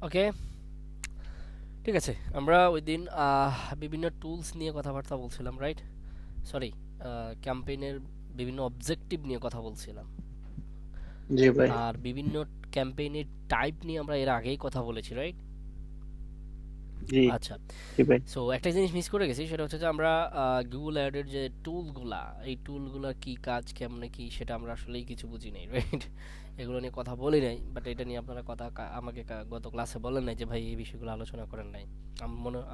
ওকে, ঠিক আছে। আমরা ওই দিন বিভিন্ন টুলস নিয়ে কথাবার্তা বলছিলাম, রাইট? সরি, ক্যাম্পেইনের বিভিন্ন অবজেক্টিভ নিয়ে কথা বলছিলাম, জি ভাই। আর বিভিন্ন ক্যাম্পেইনের টাইপ নিয়ে আমরা এর আগেই কথা বলেছি, রাইট? জি। আচ্ছা, জি ভাই। সো একটা জিনিস মিস করে গেছি, সেটা হচ্ছে যে আমরা গুগল অ্যাডের যে টুলগুলা, এই টুলগুলার কি কাজ, কেমনে কি, সেটা আমরা আসলেই কিছু বুঝি নাই, রাইট? এগুলো নিয়ে কথা বলি নাই, বাট এটা নিয়ে আপনারা আমাকে গত ক্লাসে বলেন নাই যে ভাই এই বিষয়গুলো আলোচনা করেন নাই।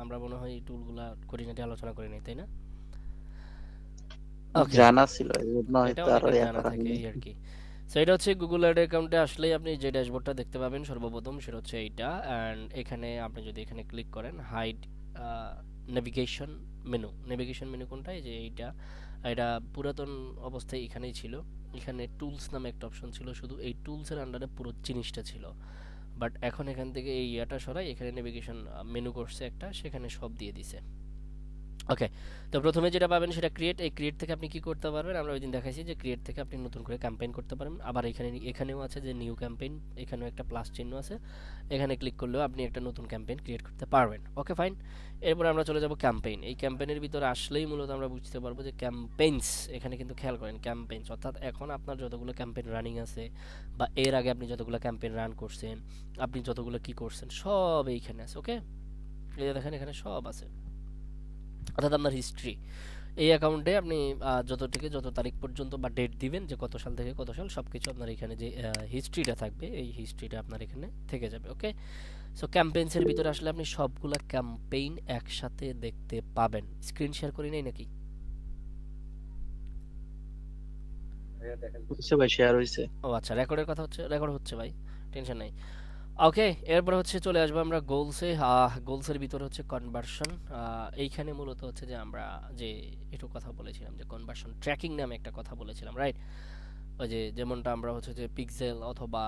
আমরা মনে হয় এই টুলগুলা খুঁটিনাটি আলোচনা করি নাই, তাই না? ওকে, জানা ছিল, এই জন্য এটা হয়তো আরো অনেকের ইয়া জানা করা থাকে হয়নি। এই আর কি। সো এটা হচ্ছে গুগল অ্যাড অ্যাকাউন্টে আসলেই আপনি যে ড্যাশবোর্ডটা দেখতে পাবেন সর্বপ্রথম, সেটা হচ্ছে এইটা। অ্যান্ড এখানে আপনি যদি এখানে ক্লিক করেন, hide navigation menu, navigation menu কোনটা, এই যে এইটা, এটা পুরাতন অবস্থায় এখানেই ছিল। এখানে টুলস নামে একটা অপশন ছিল, শুধু এই টুলসের আন্ডারে পুরো জিনিসটা ছিল। বাট এখন এখান থেকে এই ইয়াটা সরাই, এখানে নেভিগেশন মেনু করছে একটা, সেখানে সব দিয়ে দিছে। ওকে, তো প্রথমে যেটা পাবেন সেটা ক্রিয়েট। এই ক্রিয়েট থেকে আপনি কি করতে পারবেন, আমরা ওই দিন দেখাইছি যে ক্রিয়েট থেকে আপনি নতুন করে ক্যাম্পেইন করতে পারবেন। আবার এখানেও আছে যে নিউ ক্যাম্পেইন, এখানেও একটা প্লাস চিহ্ন আছে, এখানে ক্লিক করলেও আপনি একটা নতুন ক্যাম্পেইন ক্রিয়েট করতে পারবেন। ওকে ফাইন, এরপর আমরা চলে যাব ক্যাম্পেইন। এই ক্যাম্পেইনের ভিতরে আসলেই মূলত আমরা বুঝতে পারবো যে ক্যাম্পেইনস, এখানে কিন্তু খেয়াল করেন ক্যাম্পেইনস, অর্থাৎ এখন আপনার যতগুলো ক্যাম্পেইন রানিং আছে, বা এর আগে আপনি যতগুলো ক্যাম্পেইন রান করছেন, আপনি যতগুলো কি করছেন, সব এইখানে আছে। ওকে, এই যে দেখেন এখানে সব আছে, অর্থাৎ আপনার হিস্ট্রি। এই অ্যাকাউন্টে আপনি যত থেকে যত তারিখ পর্যন্ত বা ডেট দিবেন, যে কত সাল থেকে কত সাল, সব কিছু আপনার এখানে যে হিস্ট্রিটা থাকবে, এই হিস্ট্রিটা আপনার এখানে থেকে যাবে। ওকে, সো ক্যাম্পেইনসের ভিতরে আসলে আপনি সবগুলা ক্যাম্পেইন একসাথে দেখতে পাবেন। স্ক্রিন শেয়ার করি নাই নাকি? হয়েছে ভাই, শেয়ার হয়েছে। ও আচ্ছা, রেকর্ডের কথা হচ্ছে, রেকর্ড হচ্ছে ভাই, টেনশন নাই। ওকে, এরপর হচ্ছে চলে আসবো আমরা গোলসে। গোলসের ভিতরে হচ্ছে কনভার্সন। এইখানে মূলত হচ্ছে যে আমরা যে একটু কথা বলেছিলাম যে কনভার্সন ট্র্যাকিং নামে একটা কথা বলেছিলাম, রাইট? ওই যে যেমনটা আমরা হচ্ছে যে পিক্সেল অথবা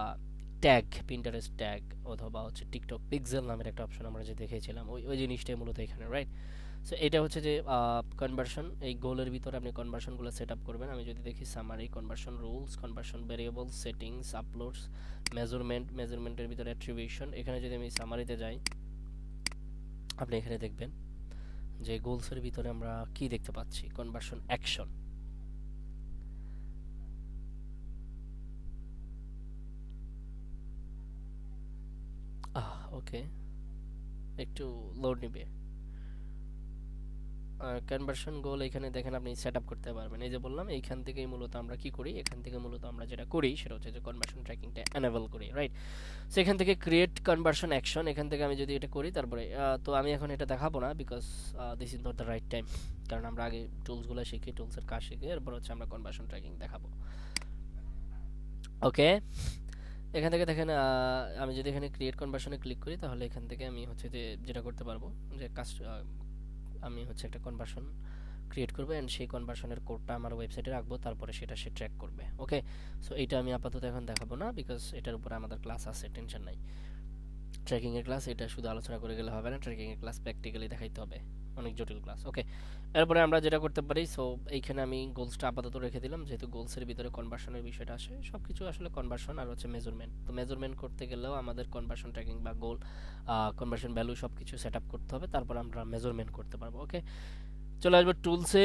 ট্যাগ, পিন্টারেস্ট ট্যাগ, অথবা হচ্ছে টিকটক পিক্সেল নামের একটা অপশন আমরা যে দেখেছিলাম, ওই ওই জিনিসটাই মূলত এখানে, রাইট? সো এটা হচ্ছে যে কনভার্সন, এই গোলের ভিতরে আপনি কনভার্সনগুলো সেট আপ করবেন। আমি যদি দেখি summary, conversion rules, conversion variables, settings, uploads, মেজারমেন্টের ভিতরে অ্যাট্রিবিউশন, এখানে যদি আমি সামারিতে যাই, আপনি এখানে দেখবেন যে গোলসের ভিতরে আমরা কি দেখতে পাচ্ছি, কনভার্সন অ্যাকশন। ওকে, একটু লোড নিবে। কনভার্সন গোল এখানে দেখেন আপনি সেট আপ করতে পারবেন। এই যে বললাম, এইখান থেকেই মূলত আমরা কি করি, এখান থেকে মূলত আমরা যেটা করি সেটা হচ্ছে যে কনভার্সন ট্র্যাকিংটা এনেবল করি, রাইট? সো এখান থেকে ক্রিয়েট কনভার্সন অ্যাকশন, এখান থেকে আমি যদি এটা করি, তারপরে তো আমি এখন এটা দেখাবো না, because this is not the right time. কারণ আমরা আগে টুলসগুলো শিখি, টুলসের কাজ শিখি, এরপর হচ্ছে আমরা কনভার্সন ট্র্যাকিং দেখাবো। ওকে, এখান থেকে দেখেন আমি যদি এখানে ক্রিয়েট কনভার্সনে ক্লিক করি, তাহলে এখান থেকে আমি হচ্ছে যে যেটা করতে পারবো, যে কাজ, আমি হচ্ছে একটা কনভার্সন ক্রিয়েট করবো, অ্যান্ড সেই কনভার্সনের কোডটা আমার ওয়েবসাইটে রাখবো, তারপরে সেটা সে ট্র্যাক করবে। ওকে, সো এইটা আমি আপাতত এখন দেখাবো না, বিকজ এটার উপরে আমাদের ক্লাস আছে, টেনশন নাই। ট্র্যাকিং এর ক্লাস, এটা শুধু আলোচনা করে গেলে হবে না, ট্র্যাকিং এর ক্লাস প্র্যাকটিক্যালি দেখাইতে হবে, অনেক জটিল ক্লাস। ওকে, এরপরে আমরা যেটা করতে পারি, সো এইখানে আমি গোলসটা আপাতত রেখে দিলাম, যেহেতু গোলসের ভিতরে কনভার্সনের বিষয়টা আসে, সব কিছু আসলে কনভার্সন আর হচ্ছে মেজারমেন্ট। তো মেজারমেন্ট করতে গেলেও আমাদের কনভার্সন ট্র্যাকিং বা গোল, কনভার্সন ভ্যালু সব কিছু সেট আপ করতে হবে, তারপর আমরা মেজারমেন্ট করতে পারবো। ওকে, চলে আসবো টুলসে।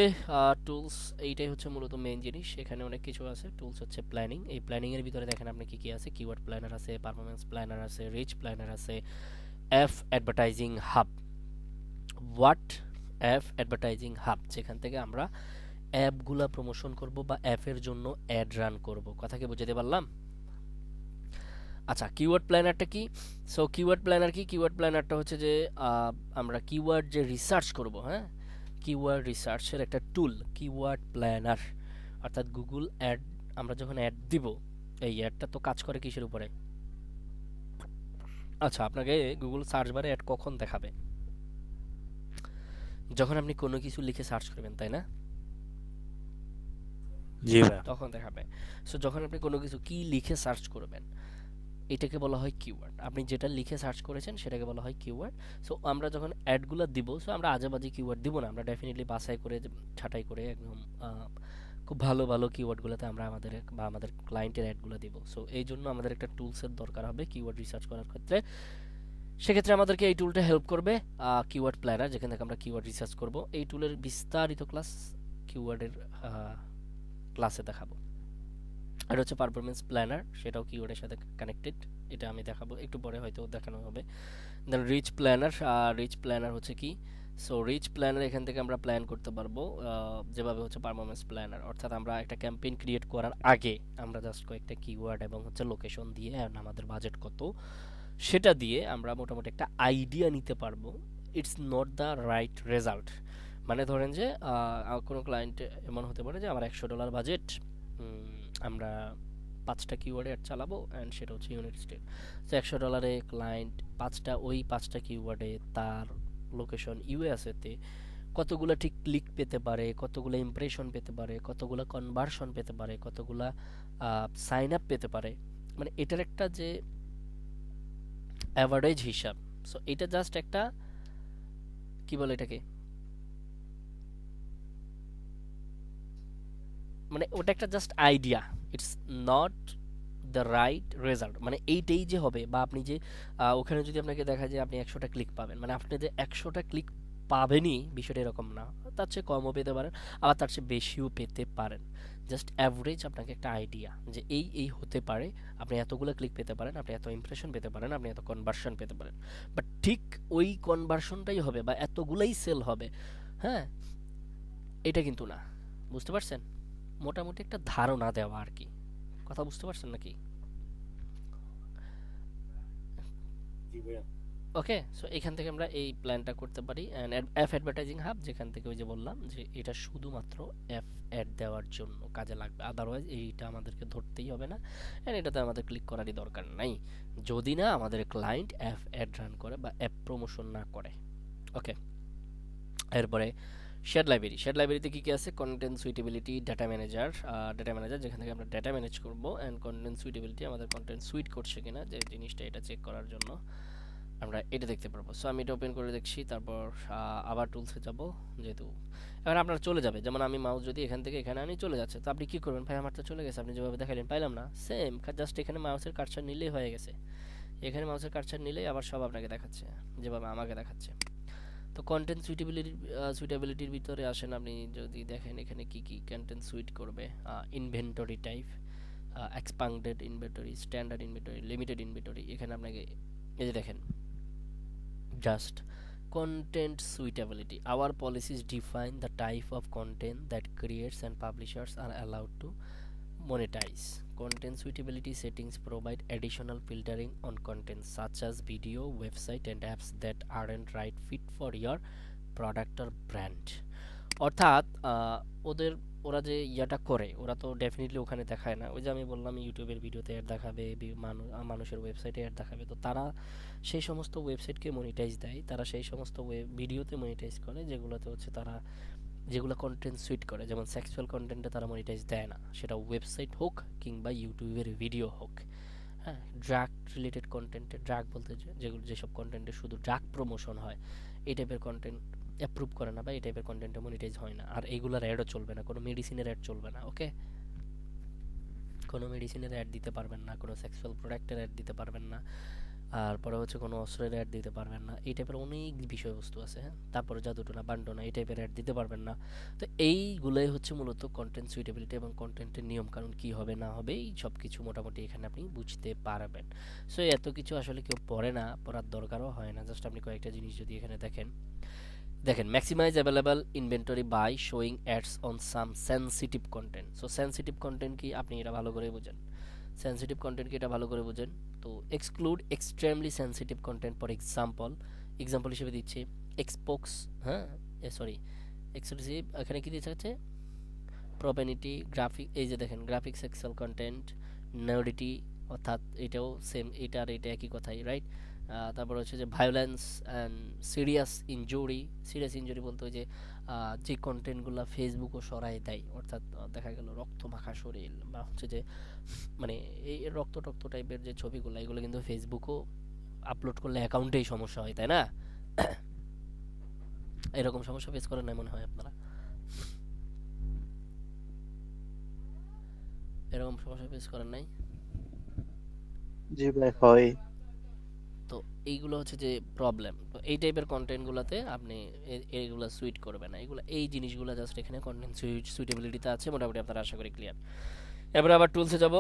টুলস এইটাই হচ্ছে মূলত মেইন জিনিস, এখানে অনেক কিছু আছে। টুলস হচ্ছে প্ল্যানিং, এই প্ল্যানিং এর ভিতরে দেখেন আপনি কি কি আছে, কিওয়ার্ড প্ল্যানার আছে, পারফরম্যান্স প্ল্যানার আছে, রিচ প্ল্যানার আছে, app advertising hub. What? App advertising hub, যেখান থেকে আমরা অ্যাপগুলা প্রমোশন করব বা অ্যাপের জন্য অ্যাড রান করব। কথা কি বুঝতে পারলাম? আচ্ছা, কিওয়ার্ড প্ল্যানারটা কি? সো কিওয়ার্ড প্ল্যানার কি, কিওয়ার্ড প্ল্যানারটা হচ্ছে যে আমরা কিওয়ার্ড যে রিসার্চ করব, হ্যাঁ, কিওয়ার্ড রিসার্চের একটা টুল কিওয়ার্ড প্ল্যানার। অর্থাৎ গুগল অ্যাড, আমরা যখন অ্যাড দিব, এই অ্যাডটা তো কাজ করে কিসের উপরে? আচ্ছা, আপনাকে গুগল সার্চ বারে অ্যাড কখন দেখাবে? যখন আপনি কোনো কিছু লিখে সার্চ করবেন, তাই না? জি ভাই। তখন দেখাবে। সো যখন আপনি কোনো কিছু কি লিখে সার্চ করবেন, এটাকে বলা হয় কিওয়ার্ড। আপনি যেটা লিখে সার্চ করেছেন সেটাকে বলা হয় কিওয়ার্ড। সো আমরা যখন অ্যাডগুলো দিব, সো আমরা আজেবাজে কিওয়ার্ড দিব না, আমরা ডেফিনেটলি বাছাই করে ছাঁটাই করে একদম খুব ভালো ভালো কিওয়ার্ডগুলোতে আমরা আমাদের বা আমাদের ক্লায়েন্টের অ্যাডগুলো দিব। সো এই জন্য আমাদের একটা টুলসের দরকার হবে কিওয়ার্ড রিসার্চ করার ক্ষেত্রে। সেক্ষেত্রে আমাদেরকে এই টুলটা হেল্প করবে, কিওয়ার্ড প্ল্যানার, যেখান থেকে আমরা কিওয়ার্ড রিসার্চ করব। এই টুলের বিস্তারিত ক্লাস কিওয়ার্ডের ক্লাসে দেখাবো। আর হচ্ছে পারফরমেন্স প্ল্যানার, সেটাও কিওয়ার্ডের সাথে কানেক্টেড, এটা আমি দেখাবো একটু পরে, হয়তো দেখানো হবে। দেন রিচ প্ল্যানার, রিচ প্ল্যানার হচ্ছে কি, সো রিচ প্ল্যানার এখান থেকে আমরা প্ল্যান করতে পারবো যেভাবে হচ্ছে পারফরমেন্স প্ল্যানার, অর্থাৎ আমরা একটা ক্যাম্পেইন ক্রিয়েট করার আগে আমরা জাস্ট কয়েকটা কিওয়ার্ড এবং হচ্ছে লোকেশন দিয়ে and আমাদের বাজেট কত সেটা দিয়ে আমরা মোটামুটি একটা আইডিয়া নিতে পারবো। It's not the right result. মানে ধরেন যে কোনো ক্লায়েন্ট এমন হতে পারে যে আমার $100 বাজেট, আমরা 5টা কিওয়ার্ডে অ্যাড চালাবো অ্যান্ড সেটা হচ্ছে ইউনাইটেড স্টেট। তো $100 ক্লায়েন্ট 5টা কিওয়ার্ডে তার লোকেশন ইউএসএতে কতগুলো ঠিক ক্লিক পেতে পারে, কতগুলো ইমপ্রেশন পেতে পারে, কতগুলো কনভার্সন পেতে পারে, কতগুলা সাইন আপ পেতে পারে, মানে এটার একটা যে অ্যাভারেজ হিসাব। সো এটা জাস্ট একটা কি বলে এটাকে, মানে ওটা একটা just idea, it's not the right result. মানে এইটাই যে হবে, বা আপনি যে ওখানে যদি আপনাকে দেখা যায় আপনি 100টা ক্লিক পাবেন, মানে আপনি যে 100টা ক্লিক পাবেনই বিষয়টা এরকম না, তার চেয়ে কমও পেতে পারেন, আবার তার চেয়ে বেশিও পেতে পারেন। জাস্ট অ্যাভারেজ আপনাকে একটা আইডিয়া যে এই এই হতে পারে, আপনি এতগুলো ক্লিক পেতে পারেন, আপনি এত ইমপ্রেশন পেতে পারেন, আপনি এত কনভার্সন পেতে পারেন, বাট ঠিক ওই কনভার্সনটাই হবে বা এতগুলাই সেল হবে, হ্যাঁ, এটা কিন্তু না। বুঝতে পারছেন? মোটামুটি একটা ধারণা দেওয়া আর কি। কথা বুঝতে পারছেন নাকি? ওকে, সো এখান থেকে আমরা এই প্ল্যানটা করতে পারি। অ্যান্ড অ্যাপ অ্যাডভার্টাইজিং হাব, যেখান থেকে ওই যে বললাম যে এটা শুধুমাত্র অ্যাপ অ্যাড দেওয়ার জন্য কাজে লাগবে, আদারওয়াইজ এইটা আমাদেরকে ধরতেই হবে না, অ্যান্ড এটাতে আমাদের ক্লিক করারই দরকার নাই, যদি না আমাদের ক্লায়েন্ট অ্যাপ অ্যাড রান করে বা অ্যাপ প্রমোশন না করে। ওকে, এরপরে শেয়ার লাইব্রেরি। শেয়ার লাইব্রেরিতে কী কী আছে? কন্টেন্ট সুইটেবিলিটি, ডাটা ম্যানেজার যেখান থেকে আমরা ডাটা ম্যানেজ করবো, অ্যান্ড কন্টেন্ট সুইটেবিলিটি, আমাদের কন্টেন্ট সুইট করছে কিনা যে জিনিসটা, এটা চেক করার জন্য আমরা এটা দেখতে পারবো। সো আমি এটা ওপেন করে দেখছি, তারপর আবার টুলসে যাব, যেহেতু এবার আপনার চলে যাবে, যেমন আমি মাউস যদি এখান থেকে এখানে আনি চলে যাচ্ছে, তো আপনি কি করবেন? ভাই আমার তো চলে গেছে, আপনি যেভাবে দেখালেন পাইলাম না, সেম জাস্ট এখানে মাউসের কার্সার নিলেই হয়ে গেছে, এখানে মাউসের কার্সার নিলেই আবার সব আপনাকে দেখাচ্ছে যেভাবে আমাকে দেখাচ্ছে। তো কন্টেন্ট সুইটেবিলিটির ভিতরে আসেন, আপনি যদি দেখেন এখানে কি কি কন্টেন্ট সুইট করবে, inventory type, expanded inventory, standard inventory, limited inventory, এখানে আপনাকে এই যে দেখেন just content suitability. Our policies define the type of content that creators and publishers are allowed to monetize. Content suitability settings provide additional filtering on content such as video, website, and apps that aren't right fit for your product or brand. অর্থাৎ ওদের ওরা যে ইয়াটা করে, ওরা তো definitely ওখানে দেখায় না, ওই যে আমি বললাম ইউটিউবের ভিডিওতে অ্যাড দেখাবে, মানুষের ওয়েবসাইটে অ্যাড দেখাবে, তো তারা সেই সমস্ত ওয়েবসাইটকে মনিটাইজ দেয়, তারা সেই সমস্ত ভিডিওতে মনিটাইজ করে যেগুলোতে হচ্ছে তারা যেগুলো কন্টেন্ট সুইট করে, যেমন সেক্সুয়াল কন্টেন্টে তারা মনিটাইজ দেয় না, সেটা ওয়েবসাইট হোক কিংবা ইউটিউবের ভিডিও হোক। হ্যাঁ, ড্রাগ রিলেটেড কন্টেন্টে, ড্রাগ বলতে যেগুলো যেসব কন্টেন্টে শুধু ড্রাগ প্রমোশন হয়, এই টাইপের কন্টেন্ট অ্যাপ্রুভ করে না বা এই টাইপের কন্টেন্টে মনিটাইজ হয় না। আর এইগুলোর অ্যাডও চলবে না, কোনো মেডিসিনের অ্যাড চলবে না। ওকে, কোনো মেডিসিনের অ্যাড দিতে পারবেন না, কোনো সেক্সুয়াল প্রোডাক্টের অ্যাড দিতে পারবেন না, আর পরে হচ্ছে কোনো অস্ত্রের অ্যাড দিতে পারবেন না, এই টাইপের অনেক বিষয়বস্তু আছে। হ্যাঁ, তারপরে জাদুটোনা বান্ডোনা এই টাইপের অ্যাড দিতে পারবেন না। তো এইগুলোই হচ্ছে মূলত কন্টেন্ট সুইটেবিলিটি এবং কন্টেন্টের নিয়ম কানুন কী হবে না হবে, এই সব কিছু মোটামুটি এখানে আপনি বুঝতে পারবেন। সো এত কিছু আসলে কেউ পড়ে না, পড়ার দরকারও হয় না, জাস্ট আপনি কয়েকটা জিনিস যদি এখানে দেখেন, maximize available inventory by showing ads on some sensitive content. So sensitive content কি, আপনি এটা ভালো করে বুঝেন, সেনসিটিভ কন্টেন্ট কি এটা ভালো করে বুঝেন। তো exclude extremely sensitive content, for example হিসেবে দিচ্ছে এক্সপোক্স, হ্যাঁ সরি এক্সক্লুসিভ, এখানে কি দিচ্ছে হচ্ছে প্রোপেনিটি, গ্রাফিক, এই যে দেখেন গ্রাফিক, সেক্সুয়াল কন্টেন্ট, নিউডিটি, অর্থাৎ এটাও সেম, এটা আর এটা একই কথাই, রাইট। তারপর হচ্ছে যে ভায়োলেন্স অ্যান্ড সিরিয়াস ইনজুরি বলতে যে যে কন্টেন্টগুলো ফেসবুকও সরাই দেয়, অর্থাৎ দেখা গেল রক্ত মাখা শরীর বা হচ্ছে যে মানে এই রক্ত টক্ত টাইপের যে ছবিগুলো, এগুলো কিন্তু ফেসবুকও আপলোড করলে অ্যাকাউন্টেই সমস্যা হয়, তাই না? এরকম সমস্যা ফেস করেন না মনে হয় আপনারা? এরকম সমস্যা ফেস করেন নাই? জি ভাই, হয়। তো এইগুলো হচ্ছে যে প্রবলেম। তো এই টাইপের কন্টেন্টগুলোতে আপনি এইগুলো সুইট করবেন না, এগুলো এই জিনিসগুলো জাস্ট এখানে কন্টেন্ট সুইটেবিলিটিতে আছে, মোটামুটি আপনারা আশা করি ক্লিয়ার। এরপরে আবার টুলসে যাব।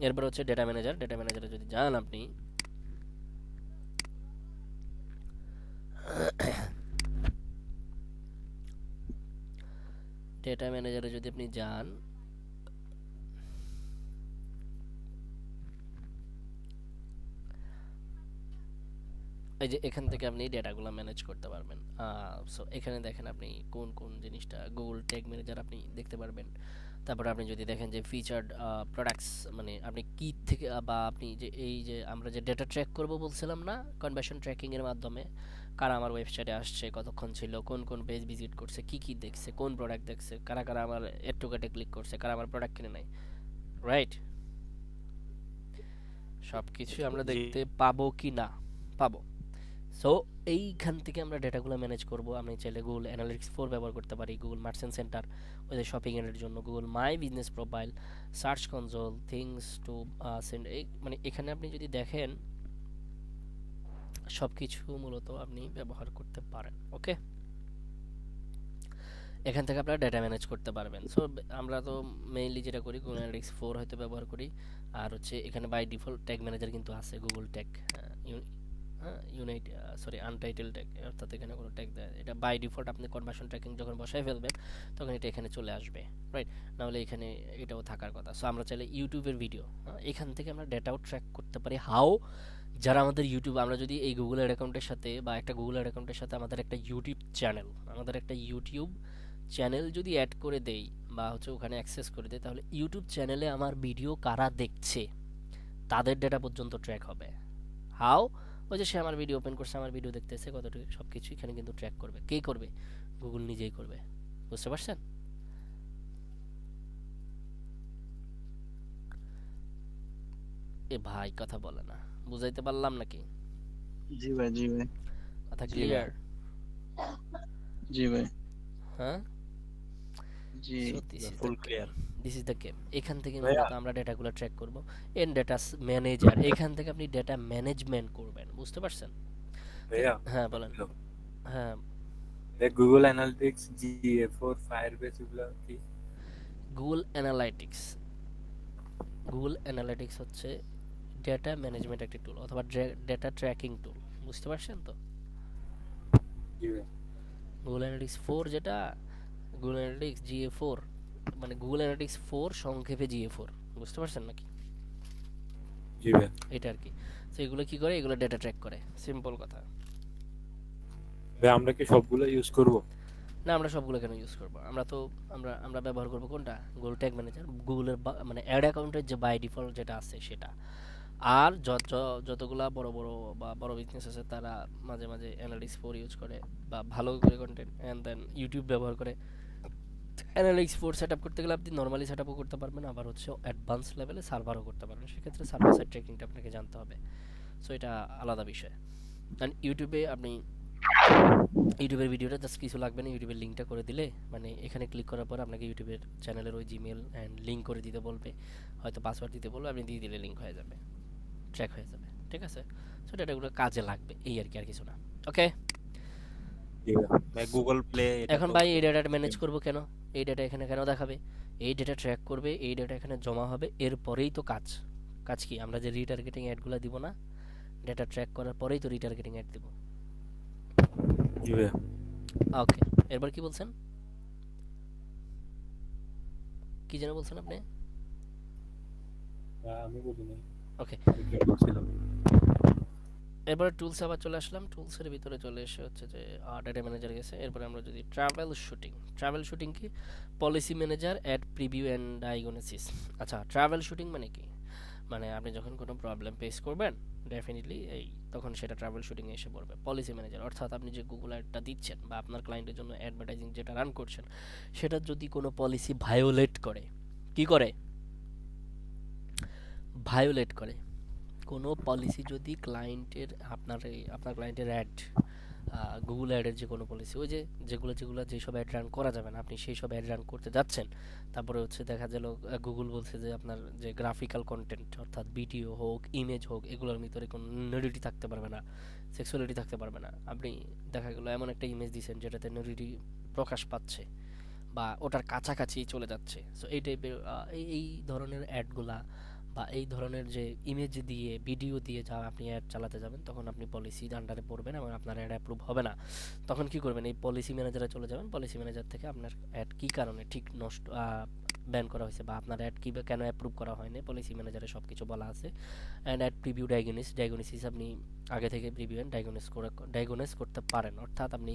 এরপর হচ্ছে ডেটা ম্যানেজার। ডেটা ম্যানেজারে যদি যান আপনি, ডেটা ম্যানেজারে যদি আপনি যান, এই যে এখান থেকে আপনি ডেটাগুলো ম্যানেজ করতে পারবেন। সো এখানে দেখেন আপনি কোন কোন জিনিসটা, গুগল ট্যাগ ম্যানেজার আপনি দেখতে পারবেন। তারপরে আপনি যদি দেখেন যে ফিচার্ড প্রোডাক্টস, মানে আপনি কি থেকে বা আপনি যে এই যে আমরা যে ডেটা ট্র্যাক করব বলছিলাম না কনভার্সন ট্র্যাকিং এর মাধ্যমে, কারা আমার ওয়েবসাইটে আসছে, কতক্ষণ ছিল, কোন কোন পেজ ভিজিট করছে, কি কি দেখছে, কোন প্রোডাক্ট দেখছে, কারা কারা আমার এড টু কার্টে ক্লিক করছে, কারা আমার প্রোডাক্ট কিনে নাই, রাইট? সব কিছুই আমরা জি দেখতে পাবো কি না, পাবো। সো এইখান থেকে আমরা ডেটাগুলো ম্যানেজ করব। আমি চাইলে গুগল অ্যানালিটিক্স 4 ব্যবহার করতে পারি, গুগল মার্চেন্ট সেন্টার ওই যে শপিং এর জন্য, Google my business profile, search console, things to send, মানে এখানে আপনি যদি দেখেন সব কিছু মূলত আপনি ব্যবহার করতে পারেন। ওকে, এখান থেকে আপনারা ডেটা ম্যানেজ করতে পারবেন। সো আমরা তো মেইনলি যেটা করি গুগল অ্যানালিটিক্স 4 হয়তো ব্যবহার করি। আর হচ্ছে এখানে বাই ডিফল্ট ট্যাগ ম্যানেজার কিন্তু আছে, গুগল ট্যাগ, হ্যাঁ, ইউনাইট সরি আনটাইটেল ট্যাগ, অর্থাৎ এখানে কোনো ট্যাগ দেয়, এটা বাই ডিফল্ট আপনি কনভার্সন ট্র্যাকিং যখন বসায় ফেলবেন তখন এটা এখানে চলে আসবে, রাইট? নাহলে এখানে এটাও থাকার কথা। সো আমরা চাইলে ইউটিউবের ভিডিও এখান থেকে আমরা ডেটাও ট্র্যাক করতে পারি। হাউ? যারা আমাদের ইউটিউব, আমরা যদি এই গুগল অ্যাকাউন্টের সাথে বা একটা গুগল অ্যাকাউন্টের সাথে আমাদের একটা ইউটিউব চ্যানেল যদি অ্যাড করে দেই বা হচ্ছে ওখানে অ্যাক্সেস করে দেই, তাহলে ইউটিউব চ্যানেলে আমার ভিডিও কারা দেখছে তাদের ডেটা পর্যন্ত ট্র্যাক হবে। হাউ? ওই যে সে আমার ভিডিও ওপেন করছে, আমার ভিডিও দেখতেছে, কতটুকু সব কিছু এখানে কিন্তু ট্র্যাক করবে। কে করবে? গুগল নিজেই করবে। বুঝতে পারছেন? এ ভাই কথা বলে না, বুঝাইতে পারলাম নাকি? জি ভাই, জি ভাই, কথা জি ভাই ক্লিয়ার? জি ভাই, হ্যাঁ। জি so this is the full game, clear this is the game. এখান থেকে ভাইয়া। মূলত আমরা ডেটাগুলো ট্র্যাক করব। এন ডেটা ম্যানেজার, এখান থেকে আপনি ডেটা ম্যানেজমেন্ট করবেন। বুঝতে পারছেন? তো ভাইয়া হ্যাঁ বলেন। হ্যাঁ, গুগল অ্যানালিটিক্স, GA4, ফায়ারবেস এগুলো কি? গুগল অ্যানালাইটিক্স, গুগল অ্যানালাইটিক্স হচ্ছে ডেটা ম্যানেজমেন্ট একটি টুল অথবা ডেটা ট্র্যাকিং টুল। বুঝতে পারছেন তো? জি ভাই। গুগল অ্যানালিটিক্স 4 যেটা, গুগল অ্যানালিটিক্স GA4, মানে গুগল অ্যানালিটিক্স 4 সংক্ষেপে GA4। বুঝতে পারছেন নাকি? জি ভাই। এটা আর কি। তো এগুলো কি করে? এগুলো ডেটা ট্র্যাক করে, সিম্পল কথা। ভাই আমরা কি সবগুলো ইউজ করব? না, আমরা সবগুলো কেন ইউজ করব? আমরা তো আমরা আমরা ব্যবহার করব কোনটা? গুগল ট্যাগ ম্যানেজার, গুগলের মানে অ্যাড অ্যাকাউন্টের যে বাই ডিফল্ট যেটা আছে সেটা। আর যতগুলা বড় বড় বা বড় বিজনেস আছে তারা মাঝে মাঝে অ্যানালিটিক্স 4 ইউজ করে বা ভালো করে কন্টেন্ট এন্ড দেন ইউটিউব ব্যবহার করে। অ্যানালিটিক্স 4 সেটআপ করতে গেলে আপনি নরমালি সেটআপও করতে পারবেন, আবার হচ্ছে অ্যাডভান্স লেভেলে সার্ভারও করতে পারবেন। সেক্ষেত্রে সার্ভার সাইড ট্র্যাকিংটা আপনাকে জানতে হবে। সো এটা আলাদা বিষয়। কারণ ইউটিউবে আপনি ইউটিউবের ভিডিওটা জাস্ট কিছু লাগবে না, ইউটিউবের লিঙ্কটা করে দিলে, মানে এখানে ক্লিক করার পর আপনাকে ইউটিউবের চ্যানেলের ওই জিমেল অ্যান্ড লিঙ্ক করে দিতে বলবে, হয়তো পাসওয়ার্ড দিতে বলবে, আপনি দিয়ে দিলে লিঙ্ক হয়ে যাবে, ট্র্যাক হয়ে যাবে। ঠিক আছে? সো এগুলো কাজে লাগবে, এই আর কি, আর কিছু না। ওকে, জি ভাই। ভাই গুগল প্লে এটা এখন তো ভাই এই ডেটাটা ম্যানেজ করব কেন? এই ডেটা এখানে কেন দেখাবে? এই ডেটা ট্র্যাক করবে, এই ডেটা এখানে জমা হবে, এরপরেই তো কাজ। কাজ কি? আমরা যে রিটার্গেটিং অ্যাডগুলো দিব না, ডেটা ট্র্যাক করার পরেই তো রিটার্গেটিং অ্যাড দিব। জি ভাই। ওকে, এরপর কি বলছেন? কি যেন বলছেন আপনি? আমি বুঝি নাই। ওকে, কি বলছিলাম? এরপরে টুলস আবার চলে আসলাম। টুলসের ভিতরে চলে এসে হচ্ছে যে ডেটা ম্যানেজার গেছে। এরপরে আমরা যদি ট্রাভেল শুটিং কি? Policy manager, ad preview and diagnosis. আচ্ছা, ট্রাভেল শুটিং মানে কি? মানে আপনি যখন কোনো প্রবলেম ফেস করবেন ডেফিনেটলি তখন সেটা ট্রাভেল শুটিং এ এসে পড়বে। পলিসি ম্যানেজার অর্থাৎ আপনি যে গুগল অ্যাডটা দিচ্ছেন বা আপনার ক্লায়েন্টের জন্য অ্যাডভার্টাইজিং যেটা রান করছেন, সেটা যদি কোনো পলিসি ভায়োলেট করে, কি করে? ভায়োলেট করে। কোনো পলিসি যদি ক্লায়েন্টের আপনার ক্লায়েন্টের অ্যাড গুগল অ্যাডের যে কোনো পলিসি, ওই যে যেগুলো যেসব অ্যাড রান করা যাবে না আপনি সেই সব অ্যাড রান করতে যাচ্ছেন, তারপরে হচ্ছে দেখা গেল গুগল বলছে যে আপনার যে গ্রাফিক্যাল কন্টেন্ট অর্থাৎ ভিডিও হোক ইমেজ হোক এগুলোর ভিতরে কোনো নিউডিটি থাকতে পারবে না, সেক্সুয়ালিটি থাকতে পারবে না। আপনি দেখা গেল এমন একটা ইমেজ দিয়েছেন যেটাতে নিউডিটি প্রকাশ পাচ্ছে বা ওটার কাছাকাছি চলে যাচ্ছে, সো এই টাইপের এই ধরনের অ্যাডগুলা বা এই ধরনের যে ইমেজ দিয়ে ভিডিও দিয়ে যা আপনি অ্যাড চালাতে যাবেন তখন আপনি পলিসির আন্ডারে পড়বেন এবং আপনার অ্যাড অ্যাপ্রুভ হবে না। তখন কি করবেন, এই পলিসি ম্যানেজারে চলে যাবেন, পলিসি ম্যানেজার থেকে আপনার অ্যাড কী কারণে ঠিক নষ্ট ব্যান করা হয়েছে বা আপনার অ্যাড কী কেন অ্যাপ্রুভ করা হয়নি পলিসি ম্যানেজারে সব কিছু বলা আছে। অ্যান্ড অ্যাড প্রিভিউ ডায়াগনোসিস আপনি আগে থেকে প্রিভিউ অ্যান্ড ডায়াগনোস করতে পারেন, অর্থাৎ আপনি